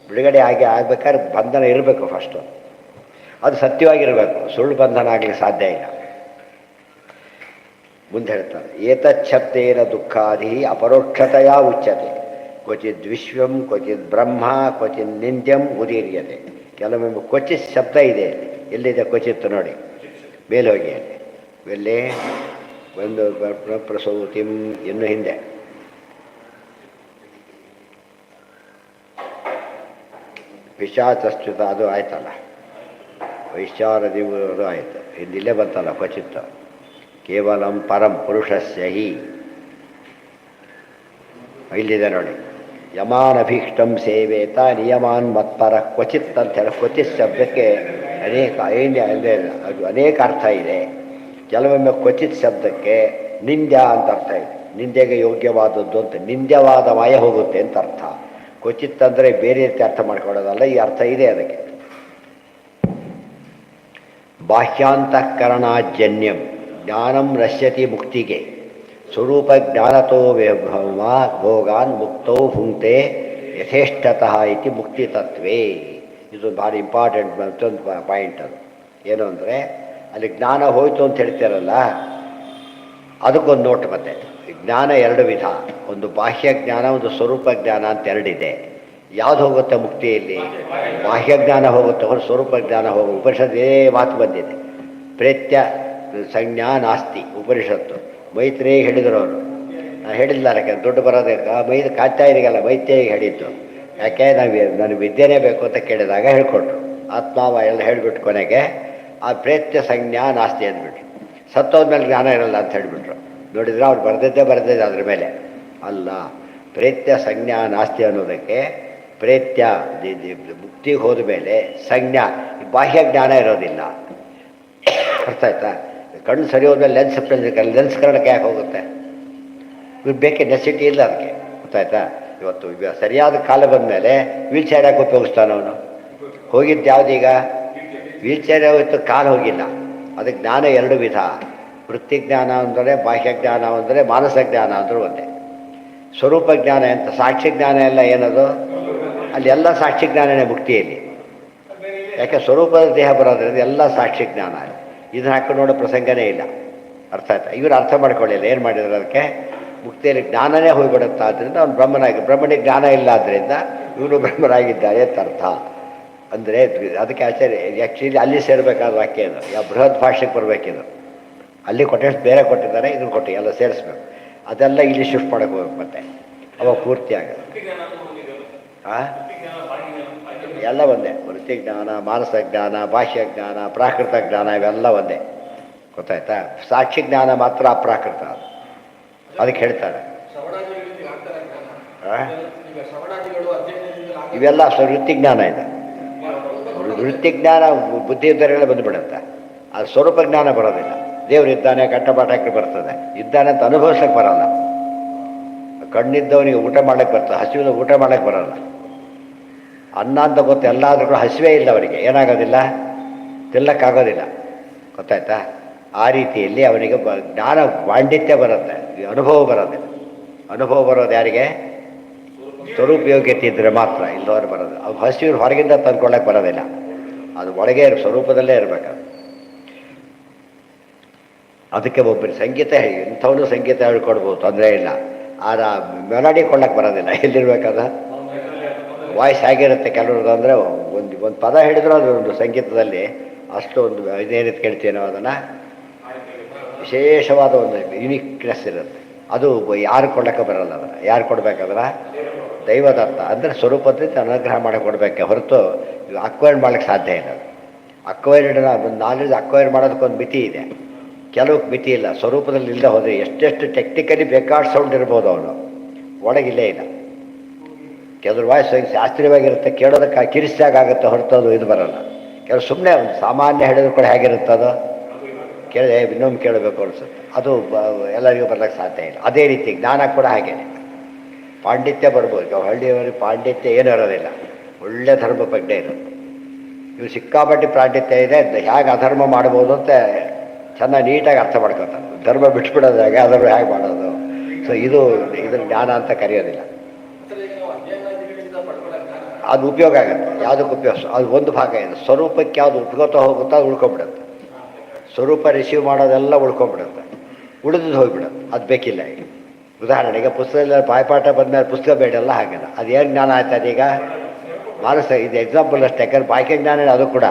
ಬಿಡುಗಡೆ ಆಗ್ಬೇಕಾದ್ರೆ ಬಂಧನ ಇರಬೇಕು ಫಸ್ಟು, ಅದು ಸತ್ಯವಾಗಿರಬೇಕು. ಸುಳ್ಳು ಬಂಧನ ಆಗಲಿಕ್ಕೆ ಸಾಧ್ಯ ಇಲ್ಲ. ಮುಂದೆ ಹೇಳ್ತಾರೆ, ಏತಚ್ಛಬ್ದೇನ ದುಃಖಾದಿ ಅಪರೋಕ್ಷತೆಯ ಉಚ್ಯತೆ. ಕ್ವಚಿತ್ ವಿಶ್ವಂ ಕ್ವಚಿತ್ ಬ್ರಹ್ಮ ಕ್ವಚಿತ್ ನಿಂದ್ಯಂ ಉದೀರ್ಯತೆ. ಕೆಲವೊಮ್ಮೆ ಕ್ವಚಿತ್ ಶಬ್ದ ಇದೆ. ಎಲ್ಲಿದೆ ಕ್ವಚಿತ್ ನೋಡಿ, ಮೇಲೆ ಹೋಗಿ ಅಲ್ಲಿ. ಎಲ್ಲಿ? ಒಂದು ಪ್ರಸೂತಿಂ, ಇನ್ನು ಹಿಂದೆ ಪಿಶಾಚಶ್ಚ್ಯುತ, ಅದು ಆಯ್ತಲ್ಲ. ವೈಶ್ಚಾರದಿವರು ಆಯಿತು. ಹಿಂದಿಲ್ಲೇ ಬಂತಲ್ಲ ಕ್ವಚಿತ್. ಕೇವಲಂ ಪರಂ ಪುರುಷಸ್ಯ ಹಿ. ಇಲ್ಲಿದೆ ನೋಡಿ, ಯಮಾನಭೀಷ್ಟಂ ಸೇವೇತ ನಿಯಮಾನ್ ಮತ್ಪರ ಕ್ವಚಿತ್ ಅಂತ ಹೇಳಿ. ಕ್ವಚಿತ್ ಶಬ್ದಕ್ಕೆ ಅದು ಅನೇಕ ಅರ್ಥ ಇದೆ. ಕೆಲವೊಮ್ಮೆ ಕ್ವಚಿತ್ ಶಬ್ದಕ್ಕೆ ನಿಂದ್ಯ ಅಂತ ಅರ್ಥ ಇದೆ. ನಿಂದೆಗೆ ಯೋಗ್ಯವಾದದ್ದು ಅಂತ, ನಿಂದ್ಯವಾದ ಮಾಯ ಹೋಗುತ್ತೆ ಅಂತ ಅರ್ಥ. ಕ್ವಚಿತ್ ಅಂದರೆ ಬೇರೆ ರೀತಿ ಅರ್ಥ ಮಾಡ್ಕೊಳ್ಳೋದಲ್ಲ, ಈ ಅರ್ಥ ಇದೆ ಅದಕ್ಕೆ. ಬಾಹ್ಯಾಂತಃಕರಣಾಜನ್ಯಂ ಜ್ಞಾನಂ ನಶ್ಯತಿ ಮುಕ್ತಿಗೆ. ಸ್ವರೂಪ ಜ್ಞಾನತೋ ಭೋಗಾನ್ ಮುಕ್ತೌ ಭುಂಕ್ತೆ ಯಥೇಷ್ಟತಃ ಇತಿ ಮುಕ್ತಿ ತತ್ವೇ. ಇದು ಭಾರಿ ಇಂಪಾರ್ಟೆಂಟ್ ಮತ್ತೊಂದು ಪಾಯಿಂಟ್. ಅದು ಏನು ಅಂದರೆ, ಅಲ್ಲಿ ಜ್ಞಾನ ಹೋಯಿತು ಅಂತ ಹೇಳ್ತೀರಲ್ಲ, ಅದಕ್ಕೊಂದು ನೋಟ್. ಮತ್ತೆ ಜ್ಞಾನ ಎರಡು ವಿಧ, ಒಂದು ಬಾಹ್ಯ ಜ್ಞಾನ, ಒಂದು ಸ್ವರೂಪ ಜ್ಞಾನ ಅಂತ ಎರಡಿದೆ. ಯಾವುದು ಹೋಗುತ್ತೆ ಮುಕ್ತಿಯಲ್ಲಿ? ಬಾಹ್ಯ ಜ್ಞಾನ ಹೋಗುತ್ತೆ, ಹೊರ ಸ್ವರೂಪ ಜ್ಞಾನ ಹೋಗುತ್ತೆ. ಉಪನಿಷತ್ತೇ ಮಾತು ಬಂದಿದೆ. ಪ್ರೇತ್ಯ ಸಂಜ್ಞಾ ನಾಸ್ತಿ ಉಪನಿಷತ್ತು. ಮೈತ್ರೇಯಿ ಹೇಳಿದರು ಅವರು. ಹೇಳಿದ್ದಾರೆ, ದುಡ್ಡು ಬರೋದಕ್ಕೆ ಮೈದು ಕಾತ್ಯಾಯನಿಗಲ್ಲ, ಮೈತ್ರೇಯಿಗೆ ಹೇಳಿದ್ದು. ಯಾಕೆ? ನನಗೆ ವಿದ್ಯೆನೇ ಬೇಕು ಅಂತ ಕೇಳಿದಾಗ ಹೇಳ್ಕೊಟ್ರು. ಆತ್ಮಾವ ಎಲ್ಲ ಹೇಳಿಬಿಟ್ಟು ಕೊನೆಗೆ ಆ ಪ್ರೇತ್ಯ ಸಂಜ್ಞಾ ನಾಸ್ತಿ ಅಂದ್ಬಿಟ್ರು. ಸತ್ತೋದ್ಮೇಲೆ ಜ್ಞಾನ ಇರಲ್ಲ ಅಂತ ಹೇಳಿಬಿಟ್ರು. ನೋಡಿದ್ರೆ ಅವ್ರು ಬರೆದಿದ್ದೆ ಅದ್ರ ಮೇಲೆ ಅಲ್ಲ. ಪ್ರೇತ್ಯ ಸಂಜ್ಞಾ ನಾಸ್ತಿ ಅನ್ನೋದಕ್ಕೆ ಪ್ರೇತ್ಯ ಮುಕ್ತಿಗೆ ಹೋದ ಮೇಲೆ ಸಂಜ್ಞಾ, ಬಾಹ್ಯ ಜ್ಞಾನ ಇರೋದಿಲ್ಲ. ಅರ್ಥ ಆಯ್ತಾ? ಕಣ್ಣು ಸರಿ ಹೋದ್ಮೇಲೆ ಲೆನ್ಸ್ ಕನ್ನಡಕ್ಕೆ ಯಾಕೆ ಹೋಗುತ್ತೆ? ಇವ್ರು ಬೇಕೇ, ನೆಸಿಟಿ ಇಲ್ಲ ಅದಕ್ಕೆ. ಗೊತ್ತಾಯ್ತಾ? ಇವತ್ತು ಸರಿಯಾದ ಕಾಲ ಬಂದ ಮೇಲೆ ವೀಲ್ ಚೇರ್ ಯಾಕೆ ಉಪಯೋಗಿಸ್ತಾನೆ ಅವನು? ಹೋಗಿದ್ದು ಯಾವುದೀಗ? ವೀಲ್ ಚೇರ್ ಯಾವತ್ತು ಕಾಲು ಹೋಗಿಲ್ಲ. ಅದಕ್ಕೆ ಜ್ಞಾನ ಎರಡು ವಿಧ. ವೃತ್ತಿಜ್ಞಾನ ಅಂದರೆ ಬಾಹ್ಯ ಜ್ಞಾನ ಅಂದರೆ ಮಾನಸ ಜ್ಞಾನ ಅಂದರೆ ಒಂದೇ. ಸ್ವರೂಪ ಜ್ಞಾನ ಅಂತ ಸಾಕ್ಷಿ ಜ್ಞಾನ ಎಲ್ಲ ಏನದು, ಅಲ್ಲಿ ಎಲ್ಲ ಸಾಕ್ಷಿ ಜ್ಞಾನನೇ ಮುಕ್ತಿಯಲ್ಲಿ. ಯಾಕೆ ಸ್ವರೂಪದ ದೇಹ ಬರೋದ್ರಿಂದ ಎಲ್ಲ ಸಾಕ್ಷಿ ಜ್ಞಾನ. ಇದನ್ನ ಹಾಕೊಂಡು ನೋಡೋ ಪ್ರಸಂಗನೇ ಇಲ್ಲ. ಅರ್ಥ ಆಯ್ತಾ? ಇವರು ಅರ್ಥ ಮಾಡ್ಕೊಳ್ಳಿಲ್ಲ. ಏನು ಮಾಡಿದ್ರು ಅದಕ್ಕೆ, ಮುಕ್ತಿಯಲ್ಲಿ ಜ್ಞಾನನೇ ಹೋಗಿಬಿಡುತ್ತೆ. ಆದ್ದರಿಂದ ಅವ್ನು ಬ್ರಹ್ಮನಿಗೆ ಜ್ಞಾನ ಇಲ್ಲ ಆದ್ದರಿಂದ ಇವನು ಬ್ರಹ್ಮರಾಗಿದ್ದಾರೆ ಅಂತ ಅರ್ಥ. ಅಂದರೆ ಅದಕ್ಕೆ ಆಚಾರ್ಯ ಆ್ಯಕ್ಚುಲಿ ಅಲ್ಲಿ ಸೇರಬೇಕಾದ ವಾಕ್ಯ ಇದು. ಯಾವ ಬೃಹತ್ ಭಾಷೆಗೆ ಬರಬೇಕಿದು. ಅಲ್ಲಿ ಕೊಟ್ಟಷ್ಟು ಬೇರೆ ಕೊಟ್ಟಿದ್ದಾರೆ, ಇದನ್ನು ಕೊಟ್ಟು ಎಲ್ಲ ಸೇರಿಸ್ಬೇಕು. ಅದೆಲ್ಲ ಇಲ್ಲಿ ಶಿಫ್ಟ್ ಮಾಡೋಕೆ ಹೋಗ್ಬೇಕು. ಮತ್ತೆ ಅವಾಗ ಪೂರ್ತಿ ಆಗೋದು. ಎಲ್ಲ ಒಂದೇ. ವೃತ್ತಿ ಜ್ಞಾನ, ಮಾನಸ ಜ್ಞಾನ, ಭಾಷ್ಯ ಜ್ಞಾನ, ಪ್ರಾಕೃತ ಜ್ಞಾನ ಇವೆಲ್ಲ ಒಂದೇ. ಗೊತ್ತಾಯ್ತಾ? ಸಾಕ್ಷಿ ಜ್ಞಾನ ಮಾತ್ರ ಅಪ್ರಾಕೃತ. ಅದಕ್ಕೆ ಹೇಳ್ತಾರೆ ಇವೆಲ್ಲ ವೃತ್ತಿ ಜ್ಞಾನ ಇದೆ. ವೃತ್ತಿ ಜ್ಞಾನ ಬುದ್ಧಿ ಇದ್ದವರೆಲ್ಲ ಬಂದುಬಿಡುತ್ತೆ. ಅದು ಸ್ವರೂಪ ಜ್ಞಾನ ಬರೋದಿಲ್ಲ. ದೇವರು ಇದ್ದಾನೆ, ಕಟ್ಟಪಾಠಕ್ಕೆ ಬರ್ತದೆ. ಇದ್ದಾನೆ ಅಂತ ಅನುಭವಿಸೋಕ್ಕೆ ಬರೋಲ್ಲ. ಕಣ್ಣಿದ್ದವನಿಗೆ ಊಟ ಮಾಡೋಕ್ಕೆ ಬರ್ತದೆ, ಹಸಿವಿನ ಊಟ ಮಾಡೋಕ್ಕೆ ಬರೋಲ್ಲ. ಅನ್ನ ಅಂತ ಗೊತ್ತು ಎಲ್ಲಾದ್ರೂ ಕೂಡ ಹಸಿವೇ ಇಲ್ಲ ಅವರಿಗೆ, ಏನಾಗೋದಿಲ್ಲ, ತಿನ್ನಕ್ಕಾಗೋದಿಲ್ಲ. ಗೊತ್ತಾಯ್ತಾ? ಆ ರೀತಿಯಲ್ಲಿ ಅವನಿಗೆ ಜ್ಞಾನ ಪಾಂಡಿತ್ಯ ಬರುತ್ತೆ, ಅನುಭವ ಬರೋದಿಲ್ಲ. ಅನುಭವ ಬರೋದು ಯಾರಿಗೆ? ಸ್ವರೂಪ ಯೋಗ್ಯತೆ ಇದ್ದರೆ ಮಾತ್ರ, ಇಲ್ಲವರು ಬರೋದು. ಅವು ಹಸಿವು ಹೊರಗಿಂದ ತಂದ್ಕೊಳ್ಳೋಕೆ ಬರೋದಿಲ್ಲ. ಅದು ಒಳಗೆ ಸ್ವರೂಪದಲ್ಲೇ ಇರಬೇಕು. ಅದಕ್ಕೆ ಒಬ್ಬರು ಸಂಗೀತ ಇಂಥವನು ಸಂಗೀತ ಹೇಳ್ಕೊಡ್ಬೋದು, ತೊಂದರೆ ಇಲ್ಲ. ಆದರೆ ಮೆಲೋಡಿ ಕೊಳ್ಳಕ್ಕೆ ಬರೋದಿಲ್ಲ. ಎಲ್ಲಿರ್ಬೇಕಾದ ವಾಯ್ಸ್ ಹೇಗಿರುತ್ತೆ ಕೆಲವ್ರದ್ದು ಅಂದರೆ, ಒಂದು ಪದ ಹಿಡಿದ್ರೂ ಅದು ಒಂದು ಸಂಗೀತದಲ್ಲಿ ಅಷ್ಟು ಒಂದು ಇದೇನಿತ್ತು ಕೇಳ್ತೀವಿ ನಾವು, ಅದನ್ನು ವಿಶೇಷವಾದ ಒಂದು ಯುನಿಕ್ನೆಸ್ ಇರುತ್ತೆ. ಅದು ಯಾರು ಕೊಡೋಕ್ಕೆ ಬರಲ್ಲ. ಅದನ್ನು ಯಾರು ಕೊಡಬೇಕಾದ್ರೆ ದೈವದತ್ತ ಅಂದರೆ ಸ್ವರೂಪದಿಂದ ಅನುಗ್ರಹ ಮಾಡಿ ಕೊಡಬೇಕೆ ಹೊರತು ಅಕ್ವೈರ್ ಮಾಡೋಕ್ಕೆ ಸಾಧ್ಯ ಇಲ್ಲ. ಅಕ್ವೈರ್ಡ್ ಒಂದು ನಾಲೆಜ್ ಅಕ್ವೈರ್ ಮಾಡೋದಕ್ಕೊಂದು ಮಿತಿ ಇದೆ, ಕೆಲವು ಮಿತಿ ಇಲ್ಲ. ಸ್ವರೂಪದಲ್ಲಿ ಇಲ್ಲದೆ ಹೋದರೆ ಎಷ್ಟೆಷ್ಟು ಟೆಕ್ನಿಕಲಿ ಬೇಕಾದ ಸೌಂಡ್ ಇರ್ಬೋದು, ಅವನು ಒಳಗಿಲ್ಲೇ ಇಲ್ಲ. ಕೆಲವ್ರು ವಾಯ್ಸ್ ಶಾಸ್ತ್ರೀಯವಾಗಿರುತ್ತೆ, ಕೇಳೋದಕ್ಕೆ ಕಿರಿಸಿದಾಗುತ್ತೆ ಹೊರತು ಅದು ಇದು ಬರೋಲ್ಲ. ಕೆಲವು ಸುಮ್ಮನೆ ಒಂದು ಸಾಮಾನ್ಯ ಹೇಳಿದ್ರು ಕೂಡ ಹೇಗಿರುತ್ತದೋ ಕೇಳಿ ಇನ್ನೊಮ್ಮೆ ಕೇಳಬೇಕು ಅನಿಸುತ್ತೆ. ಅದು ಎಲ್ಲರಿಗೂ ಬರ್ಲಿಕ್ಕೆ ಸಾಧ್ಯ ಇಲ್ಲ. ಅದೇ ರೀತಿ ಜ್ಞಾನ ಕೂಡ ಹಾಗೇನೆ. ಪಾಂಡಿತ್ಯ ಬರ್ಬೋದು, ಹಳ್ಳಿಯವರಿಗೆ ಪಾಂಡಿತ್ಯ ಏನೂ ಇರೋದಿಲ್ಲ, ಒಳ್ಳೆ ಧರ್ಮ ಪ್ರಜ್ಞೆ ಇರುತ್ತೆ. ಇವು ಸಿಕ್ಕಾಪಟ್ಟಿ ಪಾಂಡಿತ್ಯ ಇದೆ, ಹೇಗೆ ಅಧರ್ಮ ಮಾಡ್ಬೋದು ಅಂತ ಚೆನ್ನಾಗಿ ನೀಟಾಗಿ ಅರ್ಥ ಮಾಡ್ಕೊತಾರೆ. ಧರ್ಮ ಬಿಟ್ಬಿಡೋದು ಹೇಗೆ, ಅಧರ್ಮ ಹೇಗೆ ಮಾಡೋದು. ಸೊ ಇದನ್ನು ಜ್ಞಾನ ಅಂತ ಕರೆಯೋದಿಲ್ಲ. ಅದು ಉಪಯೋಗ ಆಗುತ್ತೆ. ಯಾವುದಕ್ಕೆ ಉಪಯೋಗ, ಅದು ಒಂದು ಭಾಗ ಇದೆ. ಸ್ವರೂಪಕ್ಕೆ ಯಾವುದು ಉಟ್ಕೋತಾ ಹೋಗುತ್ತೋ ಅದು ಉಳ್ಕೊಂಬಿಡುತ್ತೆ. ಸ್ವರೂಪ ರಿಸೀವ್ ಮಾಡೋದೆಲ್ಲ ಉಳ್ಕೊಂಬಿಡುತ್ತೆ, ಉಳಿದು ಹೋಗಿಬಿಡುತ್ತೆ. ಅದು ಬೇಕಿಲ್ಲ. ಈಗ ಉದಾಹರಣೆಗೆ ಪುಸ್ತಕದಲ್ಲಿ ಬಾಯ್ಪಾಠ ಬಂದಮೇಲೆ ಪುಸ್ತಕ ಬೇಡಲ್ಲ, ಹಾಗೆಲ್ಲ ಅದು ಏನು ಜ್ಞಾನ ಆಯ್ತದೆ ಈಗ ಮಾನಸ. ಇದು ಎಕ್ಸಾಂಪಲ್ ಅಷ್ಟೇ. ಯಾಕಂದ್ರೆ ಬಾಹ್ಯ ಜ್ಞಾನ ಅದು ಕೂಡ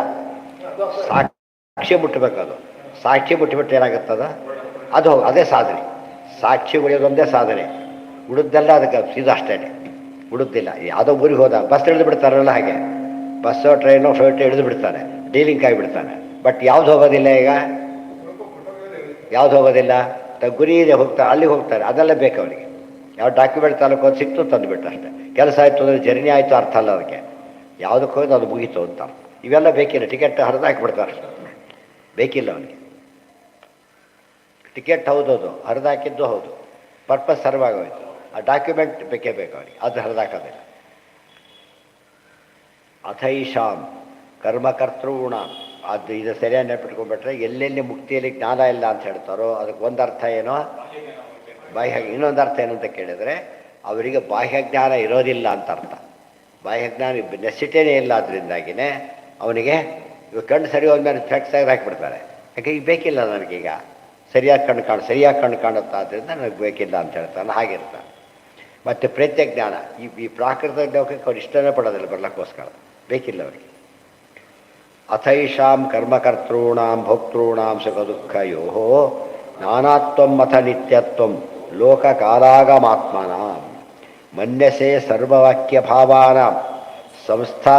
ಸಾಕ್ಷಿ ಮುಟ್ಟಬೇಕು. ಅದು ಸಾಕ್ಷಿ ಮುಟ್ಟಿಬಿಟ್ಟು ಏನಾಗುತ್ತದ, ಅದು ಅದೇ ಸಾಧನೆ. ಸಾಕ್ಷಿ ಉಳಿಯೋದೊಂದೇ ಸಾಧನೆ, ಉಳಿದೆಲ್ಲ ಅದಕ್ಕೆ ಇದು ಅಷ್ಟೇ. ಉಳಿದಿಲ್ಲ. ಯಾವುದೋ ಊರಿಗೆ ಹೋದ ಬಸ್ ಹಿಡಿದು ಬಿಡ್ತಾರಲ್ಲ, ಹಾಗೆ ಬಸ್ಸೋ ಟ್ರೈನೋ ಫ್ಲೈಟೋ ಹಿಡಿದು ಬಿಡ್ತಾನೆ, ಡೀಲಿಂಗ್ ಆಗಿಬಿಡ್ತಾನೆ. ಬಟ್ ಯಾವ್ದು ಹೋಗೋದಿಲ್ಲ. ಈಗ ಯಾವ್ದು ಹೋಗೋದಿಲ್ಲ, ಗುರಿ ಇದೆ, ಹೋಗ್ತಾರೆ, ಅಲ್ಲಿಗೆ ಹೋಗ್ತಾರೆ. ಅದೆಲ್ಲ ಬೇಕು ಅವರಿಗೆ. ಯಾವ ಡಾಕ್ಯುಮೆಂಟ್ ತಾಲೂಕು ಅದು ಸಿಕ್ತು ತಂದುಬಿಟ್ಟು ಅಷ್ಟೇ. ಕೆಲಸ ಆಯಿತು ಅಂದರೆ ಜರ್ನಿ ಆಯಿತು ಅರ್ಥ ಅಲ್ಲ ಅದಕ್ಕೆ. ಯಾವುದಕ್ಕೆ ಹೋಯ್ತು ಅದು ಮುಗೀತು ಅಂತ. ಇವೆಲ್ಲ ಬೇಕಿಲ್ಲ. ಟಿಕೆಟ್ ಹರಿದು ಹಾಕಿಬಿಡ್ತಾರೆ ಅಷ್ಟೇ, ಬೇಕಿಲ್ಲ ಅವನಿಗೆ. ಟಿಕೆಟ್ ಹೌದೌದು, ಹರಿದು ಹಾಕಿದ್ದು ಹೌದು, ಪರ್ಪಸ್ ಸರ್ವ್ ಆಗೋಯ್ತು. ಆ ಡಾಕ್ಯುಮೆಂಟ್ ಬೇಕೇ ಬೇಕು ಅವನಿಗೆ, ಅದು ಹರಿದಾಕೋದಿಲ್ಲ. ಅಥೈಷಾಂ ಕರ್ಮಕರ್ತೃಣ, ಅದು ಇದು ಸರಿಯಾಗಿ ನೆನಪಿಟ್ಕೊಂಡ್ಬಿಟ್ರೆ ಎಲ್ಲೆಲ್ಲಿ ಮುಕ್ತಿಯಲ್ಲಿ ಜ್ಞಾನ ಇಲ್ಲ ಅಂತ ಹೇಳ್ತಾರೋ ಅದಕ್ಕೆ ಒಂದು ಅರ್ಥ ಏನೋ ಬಾಹ್ಯ. ಇನ್ನೊಂದು ಅರ್ಥ ಏನು ಅಂತ ಕೇಳಿದರೆ ಅವರಿಗೆ ಬಾಹ್ಯ ಜ್ಞಾನ ಇರೋದಿಲ್ಲ ಅಂತ ಅರ್ಥ. ಬಾಹ್ಯ ಜ್ಞಾನ ನೆಸಿಟೇನೇ ಇಲ್ಲ. ಅದರಿಂದಾಗಿಯೇ ಅವನಿಗೆ ಇವಾಗ ಕಣ್ಣು ಸರಿ ಹೋದ್ಮೇಲೆ ಫ್ಲೆಕ್ಸ್ ಆಗಿ ಹಾಕಿಬಿಡ್ತಾರೆ. ಯಾಕೆ ಈಗ ಬೇಕಿಲ್ಲ ನನಗೀಗ, ಸರಿಯಾಗಿ ಕಣ್ಣು ಕಾಣುತ್ತಾ, ಆದ್ದರಿಂದ ನನಗೆ ಬೇಕಿಲ್ಲ ಅಂತ ಹೇಳ್ತಾನೆ. ಹಾಗಿರ್ತಾನೆ. ಮತ್ತು ಪ್ರೇತ್ಯ ಜ್ಞಾನ, ಈ ಪ್ರಾಕೃತ ಲೋಕಕ್ಕೆ ಅವ್ರು ಇಷ್ಟನೇ ಪಡೋದಿಲ್ಲ, ಬರ್ಲಕ್ಕೋಸ್ಕರ ಬೇಕಿಲ್ಲ ಅವರಿಗೆ. ಅಥೈಷಾಂ ಕರ್ಮಕರ್ತॄಣಾಂ ಭೋಕ್ತॄಣಾಂ ಸುಖ ದುಃಖಯೋ ನಾನಾತ್ವಂ ಅಥ ನಿತ್ಯತ್ವಂ ಲೋಕಕಾಲಾಗಮಾತ್ಮನಾಂ ಮನ್ಯಸೆ ಸರ್ವವಾಕ್ಯ ಭಾವಾನಾಂ ಸಂಸ್ಥಾ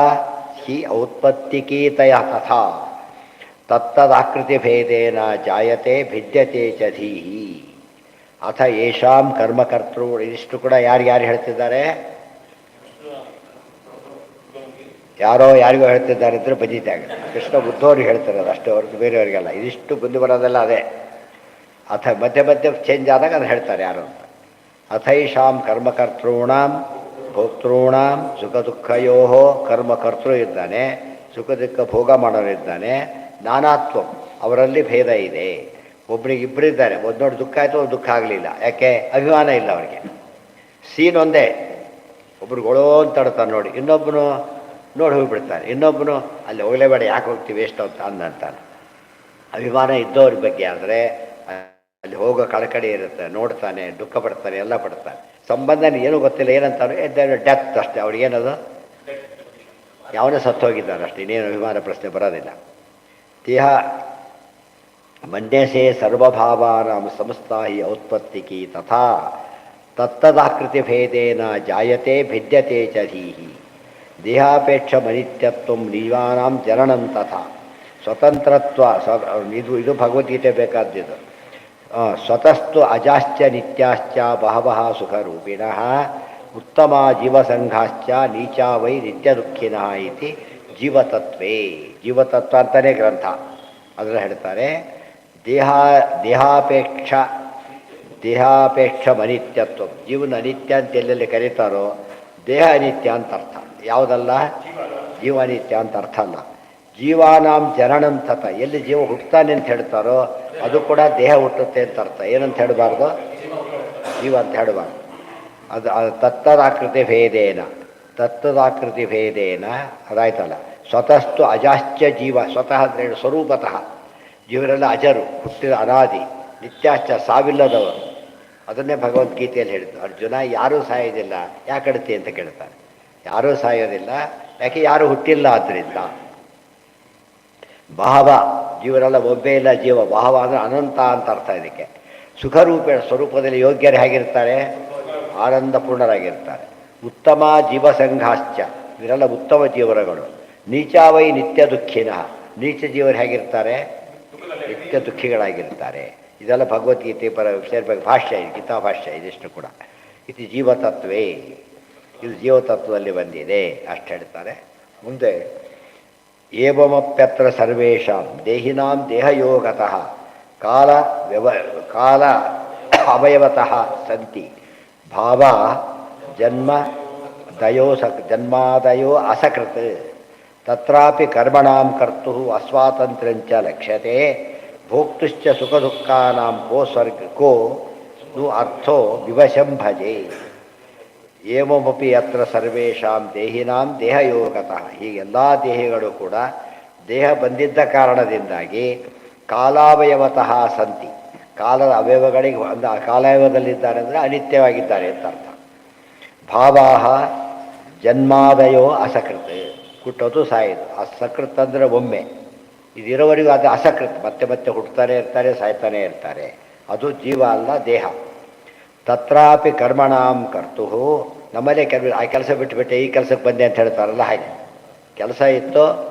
ಹಿ ಔತ್ಪತ್ತಿಕೀತಯ ತಥಾ ತತ್ತದಾಕೃತಿಭೇದೇನ ಜಾಯತೆ ಭಿದ್ಯತೆ ಚ ಧೀಹಿ. ಅಥ ಯೇಷಾಂ ಕರ್ಮಕರ್ತೃ, ಇದಿಷ್ಟು ಕೂಡ ಯಾರು ಹೇಳ್ತಿದ್ದಾರೆ? ಯಾರೋ ಯಾರಿಗೋ ಹೇಳ್ತಿದ್ದಾರೆ ಅಂದರೆ ಬದೀತೆ ಆಗುತ್ತೆ. ಕೃಷ್ಣ ಬುದ್ಧವ್ರಿಗೆ ಹೇಳ್ತಾರೆ ಅದು ಅಷ್ಟೇ, ಹೊರತು ಬೇರೆಯವರಿಗೆಲ್ಲ. ಇದಿಷ್ಟು ಬಂದು ಬರೋದೆಲ್ಲ ಅದೇ. ಅಥ ಮಧ್ಯೆ ಮಧ್ಯೆ ಚೇಂಜ್ ಆದಾಗ ಅದು ಹೇಳ್ತಾರೆ ಯಾರು ಅಂತ. ಅಥೈಷಾಂ ಕರ್ಮಕರ್ತॄಣಾಂ ಭೋಕ್ತॄಣಾಂ ಸುಖ ದುಃಖಯೋ, ಕರ್ಮಕರ್ತೃ ಇದ್ದಾನೆ, ಸುಖ ದುಃಖ ಭೋಗ ಮಾಡೋರಿದ್ದಾನೆ. ನಾನಾತ್ವ, ಅವರಲ್ಲಿ ಭೇದ ಇದೆ. ಒಬ್ಬನಿಗೆ ಇಬ್ಬರಿದ್ದಾರೆ, ಒಂದು ನೋಡಿ ದುಃಖ ಆಯಿತು, ಒಂದು ದುಃಖ ಆಗಲಿಲ್ಲ. ಯಾಕೆ? ಅಭಿಮಾನ ಇಲ್ಲ ಅವರಿಗೆ. ಸೀನ್ ಒಂದೇ, ಒಬ್ರು ಗೊಳೋ ಅಂತ ಆಡ್ತಾನೆ ನೋಡಿ, ಇನ್ನೊಬ್ಬನು ನೋಡಿ ಹೋಗಿಬಿಡ್ತಾನೆ, ಇನ್ನೊಬ್ಬನು ಅಲ್ಲಿ ಹೋಗಲೇಬೇಡ, ಯಾಕೆ ಹೋಗ್ತೀವಿ ಎಷ್ಟು ಅಂತ ಅಂತಾನೆ. ಅಭಿಮಾನ ಇದ್ದವ್ರ ಬಗ್ಗೆ ಆದರೆ ಅಲ್ಲಿ ಹೋಗೋ ಕಳಕಳಿ ಇರುತ್ತೆ, ನೋಡ್ತಾನೆ, ದುಃಖ ಪಡ್ತಾನೆ, ಎಲ್ಲ ಪಡ್ತಾನೆ. ಸಂಬಂಧ ಏನೂ ಗೊತ್ತಿಲ್ಲ, ಏನಂತಾರೆ ಡೆತ್ ಅಷ್ಟೇ ಅವ್ರಿಗೇನದು, ಯಾವನೇ ಸತ್ತು ಹೋಗಿದ್ದಾನೆ ಅಷ್ಟೇ, ಇನ್ನೇನು ಅಭಿಮಾನ ಪ್ರಶ್ನೆ ಬರೋದಿಲ್ಲ. ದೇಹ ಮಂಡ್ಯಸೆ ಸರ್ವಭಾವಾನಾಂ ಸಂಸ್ಥಾ ಹಿ ಔತ್ಪತ್ತಿಕಿ ತಥಾ ತತ್ತದಾಕೃತಿ ಭೇದೇನ ಜಾಯತೆ ಭಿದ್ಯತೆ ಚ ಧೀಹಿ ದೇಹಾಪೇಕ್ಷ ಮನಿತ್ಯತ್ವಂ ನೀವಾನಾಂ ಜನನಂ ತಥಾ ಸ್ವತಂತ್ರತ್ವ ಇದು ಭಗವದ್ಗೀತೆ ಬೇಕಾದ್ದಿದ್ದು. ಸ್ವತಸ್ತು ಅಜಾಶ್ಚ ನಿತ್ಯಾಶ್ಚ ಬಹವಃ ಸುಖರೂಪಿಣಃ ಉತ್ತಮ ಜೀವಸಂಘಾಶ್ಚ ನೀಚಾ ವೈ ನಿತ್ಯ ದುಃಖಿನಃ ಇತಿ ಜೀವತತ್ವೇ. ಜೀವತತ್ವ ಅಂತಲೇ ಗ್ರಂಥ. ಅದನ್ನು ಹೇಳ್ತಾರೆ, ದೇಹಾಪೇಕ್ಷ ಅನಿತ್ಯತ್ವ. ಜೀವನ ಅನಿತ್ಯ ಅಂತ ಎಲ್ಲೆಲ್ಲಿ ಕರೀತಾರೋ ದೇಹ ಅನಿತ್ಯ ಅಂತ ಅರ್ಥ, ಯಾವುದಲ್ಲ ಜೀವ ಅನಿತ್ಯ ಅಂತ ಅರ್ಥ ಅಲ್ಲ. ಜೀವಾನಾಂ ಜನನಂ ತಥ, ಎಲ್ಲಿ ಜೀವ ಹುಟ್ಟುತ್ತಾನೆ ಅಂತ ಹೇಳ್ತಾರೋ ಅದು ಕೂಡ ದೇಹ ಹುಟ್ಟುತ್ತೆ ಅಂತ ಅರ್ಥ. ಏನಂತ ಹೇಳಬಾರ್ದು? ಜೀವ ಅಂತ ಹೇಳಬಾರ್ದು. ಅದು ತತ್ತದಾಕೃತಿ ಭೇದೇನ ಅದಾಯ್ತಲ್ಲ. ಸ್ವತಸ್ತು ಅಜಾಶ್ಚ ಜೀವ, ಸ್ವತಃ ಅಂದರೆ ಸ್ವರೂಪತಃ ಜೀವರೆಲ್ಲ ಅಜರು, ಹುಟ್ಟಿದ ಅನಾದಿ, ನಿತ್ಯಾಶ್ಚ ಸಾವಿಲ್ಲದವರು. ಅದನ್ನೇ ಭಗವದ್ಗೀತೆಯಲ್ಲಿ ಹೇಳಿದ್ದು. ಅರ್ಜುನ ಯಾರೂ ಸಾಯೋದಿಲ್ಲ, ಯಾಕೆ ಅಡ್ತಿ ಅಂತ ಕೇಳ್ತಾನೆ. ಯಾರೂ ಸಾಯೋದಿಲ್ಲ, ಯಾಕೆ? ಯಾರೂ ಹುಟ್ಟಿಲ್ಲ ಆದ್ದರಿಂದ. ಬಹವ, ಜೀವರೆಲ್ಲ ಒಬ್ಬೇ ಇಲ್ಲ ಜೀವ. ಬಹವ ಅಂದರೆ ಅನಂತ ಅಂತ ಅರ್ಥ ಇದಕ್ಕೆ. ಸುಖರೂಪೇಣ, ಸ್ವರೂಪದಲ್ಲಿ ಯೋಗ್ಯರು ಹೇಗಿರ್ತಾರೆ? ಆನಂದಪೂರ್ಣರಾಗಿರ್ತಾರೆ. ಉತ್ತಮ ಜೀವಸಂಘಾಶ್ಚ, ಇವರೆಲ್ಲ ಉತ್ತಮ ಜೀವರಗಳು. ನೀಚಾವೈ ನಿತ್ಯ ದುಃಖಿನಃ, ನೀಚ ಜೀವರು ಹೇಗಿರ್ತಾರೆ? ನಿತ್ಯ ದುಃಖಿಗಳಾಗಿರ್ತಾರೆ. ಇದೆಲ್ಲ ಭಗವದ್ಗೀತೆ ವಿಷಯ ಬಗ್ಗೆ ಭಾಷ್ಯ, ಗೀತಾ ಭಾಷ್ಯ ಇದಿಷ್ಟು ಕೂಡ. ಇದು ಜೀವತತ್ವೇ, ಇದು ಜೀವತತ್ವದಲ್ಲಿ ಬಂದಿದೆ ಅಷ್ಟು ಹೇಳ್ತಾರೆ. ಮುಂದೆ ಏವಮಪ್ಯತ್ರ ಸರ್ವೇಷಾಂ ದೇಹಿನಾಂ ದೇಹಯೋಗತಃ ಕಾಲ ಅವಯವತಃ ಸಂತಿ ಭಾವ ಜನ್ಮಾದಯೋ ಅಸಕೃತ್ ತತ್ರಾಪಿ ಕರ್ಮಣಾಂ ಕರ್ತು ಅಸ್ವಾತಂತ್ರ್ಯಂಚ ಲಕ್ಷ್ಯತೆ ಭೋಕ್ತುಶ್ಚ ಸುಖ ದುಃಖಾನಾಂ ಕೋ ನು ಅರ್ಥೋ ವಿವಶಂ ಭಜೆ. ಏವಮಪಿ ಅತ್ರ ಸರ್ವೇಷಾಂ ದೇಹಿನಾಂ ದೇಹಯೋಗತಃ, ಹೀಗೆಲ್ಲ ದೇಹಿಗಳು ಕೂಡ ದೇಹ ಬಂದಿದ್ದ ಕಾರಣದಿಂದಾಗಿ ಕಾಲಾವಯವತಃ ಸಂತಿ, ಕಾಲದ ಅವಯವಗಳಿಗೆ ಒಂದು ಕಾಲಾವಯವದಲ್ಲಿದ್ದಾರೆ ಅಂದರೆ ಅನಿತ್ಯವಾಗಿದ್ದಾರೆ ಅಂತ ಅರ್ಥ. ಭಾವಾಹ ಜನ್ಮಾದಯೋ ಅಸಕೃತ್, ಹುಟ್ಟೋದು ಸಾಯೋದು. ಅಸಕೃತ್ ಅಂದರೆ ಒಮ್ಮೆ, ಇದಿರೋವರೆಗೂ ಅದು ಅಸಕೃತ್, ಮತ್ತೆ ಮತ್ತೆ ಹುಟ್ಟುತ್ತಾನೆ ಇರ್ತಾರೆ, ಸಾಯ್ತಾನೆ ಇರ್ತಾರೆ. ಅದು ಜೀವ ಅಲ್ಲ, ದೇಹ. ತತ್ರಾಪಿ ಕರ್ಮಣಾಂ ಕರ್ತು, ನಮ್ಮಲ್ಲೇ ಆ ಕೆಲಸ ಬಿಟ್ಟುಬಿಟ್ಟೆ ಈ ಕೆಲಸಕ್ಕೆ ಬಂದೆ ಅಂತ ಹೇಳ್ತಾರಲ್ಲ ಹಾಗೆ. ಕೆಲಸ ಇತ್ತು,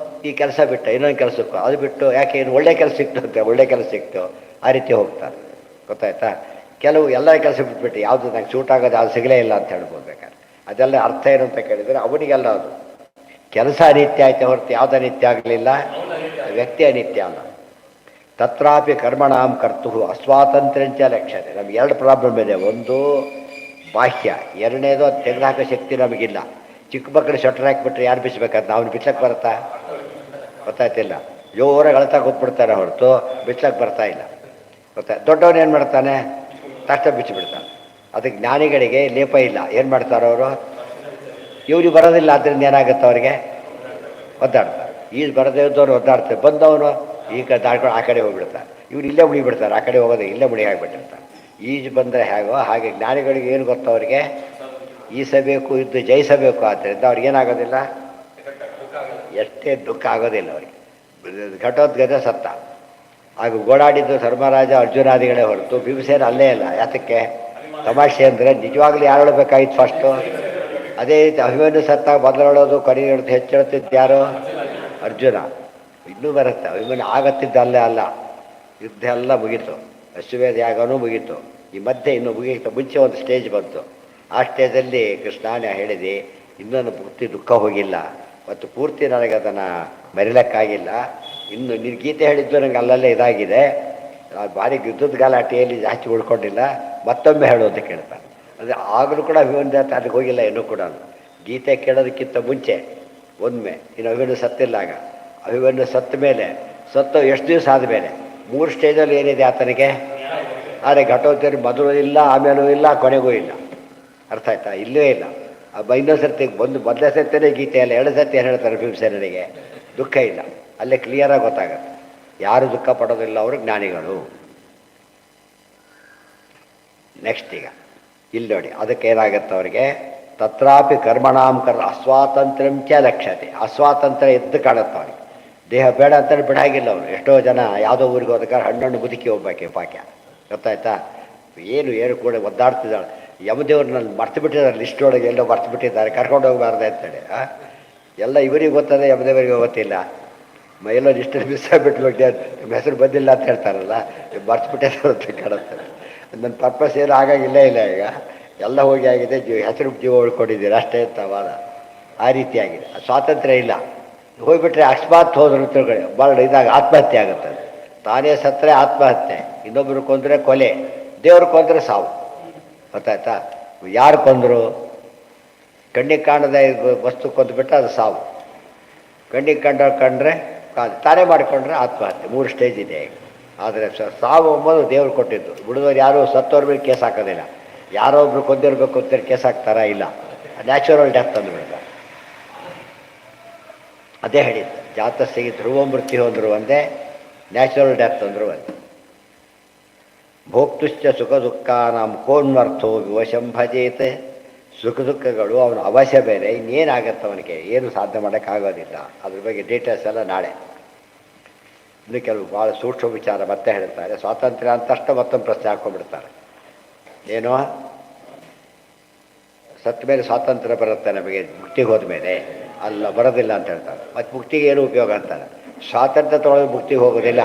ಈ ಕೆಲಸ ಬಿಟ್ಟು ಇನ್ನೊಂದು ಕೆಲಸಕ್ಕೂ, ಅದು ಬಿಟ್ಟು ಯಾಕೆ ಏನು ಒಳ್ಳೆ ಕೆಲಸ ಸಿಕ್ತು ಅಂತ, ಒಳ್ಳೆ ಕೆಲಸ ಸಿಕ್ತು, ಆ ರೀತಿ ಹೋಗ್ತಾರೆ. ಗೊತ್ತಾಯ್ತಾ? ಕೆಲವು ಎಲ್ಲ ಕೆಲಸ ಬಿಟ್ಬಿಟ್ಟು ಯಾವುದು ನಂಗೆ ಸೂಟ್ ಆಗೋದು ಅದು ಸಿಗಲೇ ಇಲ್ಲ ಅಂತ ಹೇಳ್ಬೋದು ಬೇಕಾದ್ರೆ. ಅದೆಲ್ಲ ಅರ್ಥ ಏನು ಅಂತ ಕೇಳಿದರೆ ಅವನಿಗೆಲ್ಲ ಅದು ಕೆಲಸ ಅನಿತ್ಯ ಆಯ್ತು ಹೊರತು ಯಾವುದು ಅನಿತ್ಯ ಆಗಲಿಲ್ಲ, ವ್ಯಕ್ತಿ ಅನಿತ್ಯ ಅಲ್ಲ. ತತ್ರಾಪಿ ಕರ್ಮಣಾಂ ಕರ್ತು ಅಸ್ವಾತಂತ್ರ್ಯಂಚ ಲಕ್ಷ್ಯತೆ. ನಮ್ಗೆ ಎರಡು ಪ್ರಾಬ್ಲಮ್ ಇದೆ. ಒಂದು ಬಾಹ್ಯ, ಎರಡನೇದು ಅದು ತೆಗೆದುಹಾಕೋ ಶಕ್ತಿ ನಮಗಿಲ್ಲ. ಚಿಕ್ಕ ಮಕ್ಕಳು ಶಟ್ರ್ ಹಾಕಿಬಿಟ್ರೆ ಯಾರು ಬಿಚ್ಚಬೇಕಂತ ಅವ್ನು ಬಿಚ್ಚಕ್ಕೆ ಬರುತ್ತಾ? ಗೊತ್ತಾಯ್ತಿಲ್ಲ. ಜೋರಾಗಿ ಅಳ್ತಾ ಕೂತ್ಬಿಡ್ತಾರೆ ಹೊರತು ಬಿಚ್ಚಕ್ಕೆ ಬರ್ತಾ ಇಲ್ಲ. ದೊಡ್ಡವನು ಏನು ಮಾಡ್ತಾನೆ? ತಕ್ಷಣ ಬಿಚ್ಚಿಬಿಡ್ತಾನೆ. ಅದಕ್ಕೆ ಜ್ಞಾನಿಗಳಿಗೆ ಲೇಪ ಇಲ್ಲ. ಏನು ಮಾಡ್ತಾರೆ ಅವರು? ಇವ್ರಿಗೆ ಬರೋದಿಲ್ಲ, ಆದ್ದರಿಂದ ಏನಾಗುತ್ತೆ ಅವರಿಗೆ? ಒದ್ದಾಡ್ತಾರೆ. ಈಗ ಬರದೇ ಇದ್ದವ್ರು ಒದ್ದಾಡ್ತಾರೆ, ಬಂದವನು ಈಗ ದಾಡ್ಕೊಂಡು ಆ ಕಡೆ ಹೋಗಿಬಿಡ್ತಾರೆ. ಇವ್ರು ಇಲ್ಲೇ ಮುಳಿಬಿಡ್ತಾರೆ, ಆ ಕಡೆ ಹೋಗೋದು ಇಲ್ಲೇ ಮುಳಿ ಆಗಿಬಿಟ್ಟಿರ್ತಾರೆ. ಈಜು ಬಂದರೆ ಹೇಗೋ ಹಾಗೆ ಜ್ಞಾನಿಗಳಿಗೆ ಏನು ಗೊತ್ತೋ ಅವರಿಗೆ ಈಸಬೇಕು, ಇದ್ದು ಜಯಿಸಬೇಕು. ಆದ್ದರಿಂದ ಅವ್ರಿಗೇನಾಗೋದಿಲ್ಲ, ಎಷ್ಟೇ ದುಃಖ ಆಗೋದಿಲ್ಲ ಅವರಿಗೆ. ಘಟೋದ್ಗಜ ಸತ್ತ, ಆಗ ಓಡಾಡಿದ್ದು ಧರ್ಮರಾಜ ಅರ್ಜುನಾದಿಗಳೇ ಹೊರತು ಭೀಮಸೇನ ಅಲ್ಲೇ ಇಲ್ಲ. ಯಾತಕ್ಕೆ? ತಮಾಷೆ ಅಂದರೆ ನಿಜವಾಗ್ಲೂ ಯಾರು ಹೇಳಬೇಕಾಗಿತ್ತು ಫಸ್ಟು? ಅದೇ ರೀತಿ ಅಭಿಮನ್ಯು ಸತ್ತಾಗ ಮೊದಲೊಳೋದು ಕೊನೆಗೆ ಹೇಳ್ತು, ಹೆಚ್ಚೇಳ್ತಿದ್ದು ಯಾರು? ಅರ್ಜುನ. ಇನ್ನೂ ಬರುತ್ತೆ. ಅಭಿಮನ್ಯು ಆಗತ್ತಿದ್ದ ಅಲ್ಲೇ ಅಲ್ಲ, ಯುದ್ಧ ಎಲ್ಲ ಮುಗೀತು, ಅಶ್ವಮೇಧ ಯಾಗನೂ ಮುಗೀತು. ಈ ಮಧ್ಯೆ ಇನ್ನೂ ಮುಗಿಯಿತು, ಮುಂಚೆ ಒಂದು ಸ್ಟೇಜ್ ಬಂತು. ಆ ಸ್ಟೇಜಲ್ಲಿ ಕೃಷ್ಣಾನೇ ಹೇಳಿದೆ, ಇನ್ನೊಂದು ಪೂರ್ತಿ ದುಃಖ ಹೋಗಿಲ್ಲ ಮತ್ತು ಪೂರ್ತಿ ನನಗೆ ಅದನ್ನು ಮರಿಲಿಕ್ಕಾಗಿಲ್ಲ. ಇನ್ನು ನೀನು ಗೀತೆ ಹೇಳಿದ್ದು ನನಗೆ ಅಲ್ಲಲ್ಲೇ ಇದಾಗಿದೆ, ಭಾರಿ ಯುದ್ಧದ ಗಲಾಟೆಯಲ್ಲಿ ಜಾಸ್ತಿ ಉಳ್ಕೊಂಡಿಲ್ಲ, ಮತ್ತೊಮ್ಮೆ ಹೇಳು ಅಂತ ಕೇಳ್ತಾನೆ. ಅಂದರೆ ಆಗಲೂ ಕೂಡ ಅಭಿಮನ್ಯು ಅಲ್ಲಿಗೆ ಹೋಗಿಲ್ಲ ಇನ್ನೂ ಕೂಡ. ಗೀತೆ ಕೇಳೋದಕ್ಕಿಂತ ಮುಂಚೆ ಒಮ್ಮೆ, ಇನ್ನು ಅಭಿಮನ್ಯು ಸತ್ತಿಲ್ಲ. ಆಗ ಅಭಿಮನ್ಯು ಸತ್ತ ಮೇಲೆ, ಸತ್ತು ಎಷ್ಟು ದಿವಸ ಆದಮೇಲೆ 3 ಸ್ಟೇಜಲ್ಲಿ ಏನಿದೆ ಆತನಿಗೆ? ಆದರೆ ಘಟೋತ್ಕಚ ಮೊದಲು ಇಲ್ಲ, ಆಮೇಲೂ ಇಲ್ಲ, ಕೊನೆಗೂ ಇಲ್ಲ. ಅರ್ಥ ಆಯ್ತಾ? ಇಲ್ಲೇ ಇಲ್ಲ. ಇನ್ನೊಂದು ಸರ್ತಿ ಮೊದಲೇ ಸರ್ತಿನೇ ಗೀತೆಯಲ್ಲ, 2 ಸರ್ತಿ ಏನು ಹೇಳ್ತಾರೆ ಭೀಮಸೇನಿಗೆ? ದುಃಖ ಇಲ್ಲ. ಅಲ್ಲೇ ಕ್ಲಿಯರಾಗಿ ಗೊತ್ತಾಗುತ್ತೆ ಯಾರು ದುಃಖ ಪಡೋದಿಲ್ಲ ಅವರು ಜ್ಞಾನಿಗಳು. ನೆಕ್ಸ್ಟ್ ಈಗ ಇಲ್ಲಿ ನೋಡಿ, ಅದಕ್ಕೆ ಏನಾಗುತ್ತೆ ಅವರಿಗೆ? ತತ್ರಾಪಿ ಕರ್ಮಣಾಂ ಅಸ್ವಾತಂತ್ರ್ಯಂಚ ಲಕ್ಷ್ಯತೆ. ಅಸ್ವಾತಂತ್ರ್ಯ ಎದ್ದು ಕಾಣುತ್ತೆ ಅವರಿಗೆ. ದೇಹ ಬೇಡ ಅಂತೇಳಿ ಬಿಡಾಗಿಲ್ಲ ಅವರು. ಎಷ್ಟೋ ಜನ ಯಾವುದೋ ಊರಿಗೆ ಹೋದಕ್ಕೆ ಹಣ್ಣು ಮುದುಕಿ ಹೋಗ್ಬೇಕೆ ಪಾಕ್ಯ. ಗೊತ್ತಾಯ್ತಾ? ಏನು ಕೂಡ ಒದ್ದಾಡ್ತಿದ್ದಾಳೆ. ಯಮದೇವ್ರನ್ನ ಮರ್ತು ಬಿಟ್ಟಿದ್ದಾರೆ, ಲಿಸ್ಟ್ ಒಳಗೆ ಎಲ್ಲೋ ಮರ್ತು ಬಿಟ್ಟಿದ್ದಾರೆ, ಕರ್ಕೊಂಡು ಹೋಗಬಾರ್ದೆ ಅಂತೇಳಿ. ಎಲ್ಲ ಇವರಿಗೆ ಗೊತ್ತದೆ, ಯಮದೇವರಿಗೆ ಗೊತ್ತಿಲ್ಲ. ಎಲ್ಲೋ ಲಿಸ್ಟಲ್ಲಿ ಮಿಸ್ ಆಗಿಬಿಟ್ಬೇಕು, ನಿಮ್ಮ ಹೆಸರು ಬಂದಿಲ್ಲ ಅಂತ ಹೇಳ್ತಾರಲ್ಲ, ಮರ್ತು ಬಿಟ್ಟಿದ್ದಾರೆ ಅಂತ ಕಾಣುತ್ತೆ. ನನ್ನ ಪರ್ಪಸ್ ಏನು ಆಗಾಗಿಲ್ಲೇ ಇಲ್ಲ. ಈಗ ಎಲ್ಲ ಹೋಗಿ ಆಗಿದೆ, ಹೆಸರು ಜೀವ ಉಳ್ಕೊಂಡಿದ್ದೀರ ಅಷ್ಟೇ ಅಂತ ವಾದ. ಆ ರೀತಿಯಾಗಿದೆ. ಸ್ವಾತಂತ್ರ್ಯ ಇಲ್ಲ. ಹೋಗ್ಬಿಟ್ರೆ ಅಕಸ್ಮಾತ್ ಹೋದ್ರು ತಿಳ್ಕೊಳ್ಳಿ, ಭಾಳ ಇದಾಗ ಆತ್ಮಹತ್ಯೆ ಆಗುತ್ತೆ. ತಾನೇ ಸತ್ತರೆ ಆತ್ಮಹತ್ಯೆ, ಇನ್ನೊಬ್ಬರು ಕೊಂದರೆ ಕೊಲೆ, ದೇವರು ಕೊಂದರೆ ಸಾವು. ಗೊತ್ತಾಯ್ತಾ? ಯಾರು ಕೊಂದರು? ಕಣ್ಣಿಗೆ ಕಾಣದ ವಸ್ತು ಕೊಂದುಬಿಟ್ರೆ ಅದು ಸಾವು. ಕಣ್ಣಿಗೆ ಕಂಡ್ರೆ ತಾನೇ ಮಾಡಿಕೊಂಡ್ರೆ ಆತ್ಮಹತ್ಯೆ. 3 ಸ್ಟೇಜ್ ಇದೆ ಈಗ. ಆದರೆ ಸಾವು ಎಂಬುದು ದೇವ್ರು ಕೊಟ್ಟಿದ್ದು. ಬಿಡಿದವ್ರು ಯಾರು ಸತ್ತೋರ ಮೇಲೆ ಕೇಸ್ ಹಾಕೋದಿಲ್ಲ. ಯಾರೋ ಒಬ್ರು ಕೊಂದಿರಬೇಕು ಅಂತೇಳಿ ಕೇಸ್ ಹಾಕ್ತಾರಾ? ಇಲ್ಲ. ನ್ಯಾಚುರಲ್ ಡೆತ್ ಅಂದ್ಬಿಡ್ತಾರೆ. ಅದೇ ಹೇಳಿದ್ದು, ಜಾತಸ್ಸಿಗೆ ಧ್ರುವ ಮೃತ್ಯು ಅಂದರು ಒಂದೇ, ನ್ಯಾಚುರಲ್ ಡೆತ್ ಅಂದರು ಒಂದೇ. ಭೋಕ್ತುಶ್ಚ ಸುಖ ದುಃಖ ನಮ್ಮ ಕೋನ್ವರ್ಥೋ ವಿವಶಂ ಭಜೇತೆ. ಸುಖ ದುಃಖಗಳು ಅವನ ಅವಶ್ಯ ಬೇರೆ, ಇನ್ನೇನಾಗತ್ತೆ ಅವನಿಗೆ? ಏನು ಸಾಧನೆ ಮಾಡೋಕ್ಕಾಗೋದಿಲ್ಲ. ಅದ್ರ ಬಗ್ಗೆ ಡೀಟೇಲ್ಸ್ ಎಲ್ಲ ನಾಳೆ. ಇನ್ನು ಕೆಲವು ಭಾಳ ಸೂಕ್ಷ್ಮ ವಿಚಾರ ಮತ್ತೆ ಹೇಳ್ತಾರೆ. ಸ್ವಾತಂತ್ರ್ಯ ಅಂತಷ್ಟು ಮತ್ತೊಂದು ಪ್ರಶ್ನೆ ಹಾಕ್ಕೊಂಡ್ಬಿಡ್ತಾರೆ. ಏನೋ ಸತ್ತ ಮೇಲೆ ಸ್ವಾತಂತ್ರ್ಯ ಬರುತ್ತೆ ನಮಗೆ ಮುಕ್ತಿಗೆ ಹೋದ ಮೇಲೆ? ಅಲ್ಲ, ಬರೋದಿಲ್ಲ ಅಂತ ಹೇಳ್ತಾರೆ. ಮತ್ತು ಮುಕ್ತಿಗೆ ಏನು ಉಪಯೋಗ ಅಂತಾರೆ? ಸ್ವಾತಂತ್ರ್ಯ ತೊಗೊಳ್ಳೋದು ಮುಕ್ತಿಗೆ ಹೋಗೋದಿಲ್ಲ.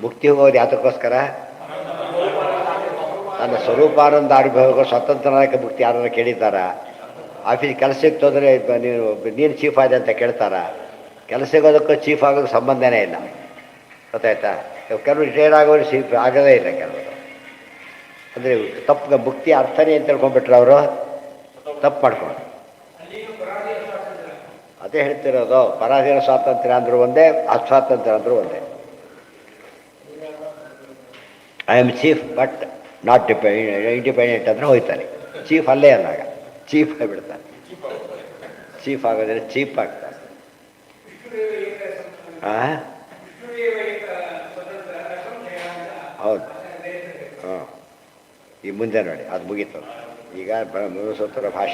ಮುಕ್ತಿಗೆ ಹೋಗೋದು ಯಾತಕ್ಕೋಸ್ಕರ? ನನ್ನ ಸ್ವರೂಪಾನಂದ ಅನುಭವ. ಸ್ವತಂತ್ರನಾಯಕ ಮುಕ್ತಿ ಯಾರನ್ನ ಕೇಳಿದ್ದಾರ? ಆಫೀಸ್ ಕೆಲಸಕ್ಕೆ ಹೋದರೆ ನೀನು ಚೀಫ್ ಆದ ಅಂತ ಕೇಳ್ತಾರ? ಕೆಲಸಕ್ಕೆ ಹೋಗೋದಕ್ಕೂ ಚೀಫ್ ಆಗೋದಕ್ಕೆ ಸಂಬಂಧನೇ ಇಲ್ಲ. ಗೊತ್ತಾಯ್ತಾ? ಕೆಲವರು ರಿಟೈರ್ ಆಗೋರು ಚೀಫ್ ಆಗೋದೇ ಇಲ್ಲ ಕೆಲವರು. ಅಂದರೆ ತಪ್ಪು ಮುಕ್ತಿ ಅರ್ಥನೇ ಅಂತ ತಿಳ್ಕೊಂಡ್ಬಿಟ್ರೆ ಅವರು ತಪ್ಪು ಮಾಡ್ಕೊಂಡು. ಅದೇ ಹೇಳ್ತಿರೋದು, ಪರಾಧೀನ ಸ್ವಾತಂತ್ರ್ಯ ಅಂದರೂ ಒಂದೇ, ಅಸ್ವಾತಂತ್ರ್ಯ ಅಂದರೂ ಒಂದೇ. I am chief but not independent ಅಂದರೆ ಹೋಯ್ತಾನೆ. ಚೀಫ್ ಅಲ್ಲೇ ಅಲ್ಲಾಗ ಚೀಫ್ ಆಗಿಬಿಡ್ತಾನೆ. ಚೀಫ್ ಆಗೋದ್ರೆ ಚೀಫ್ ಆಗ್ತಾನೆ. ಹೌದು. ಹಾಂ, ಈ ಮುಂದೆ ನೋಡಿ, ಅದು ಮುಗೀತು. ಈಗ ಬ್ರಹ್ಮಸೂತ್ರ ಭಾಷೆ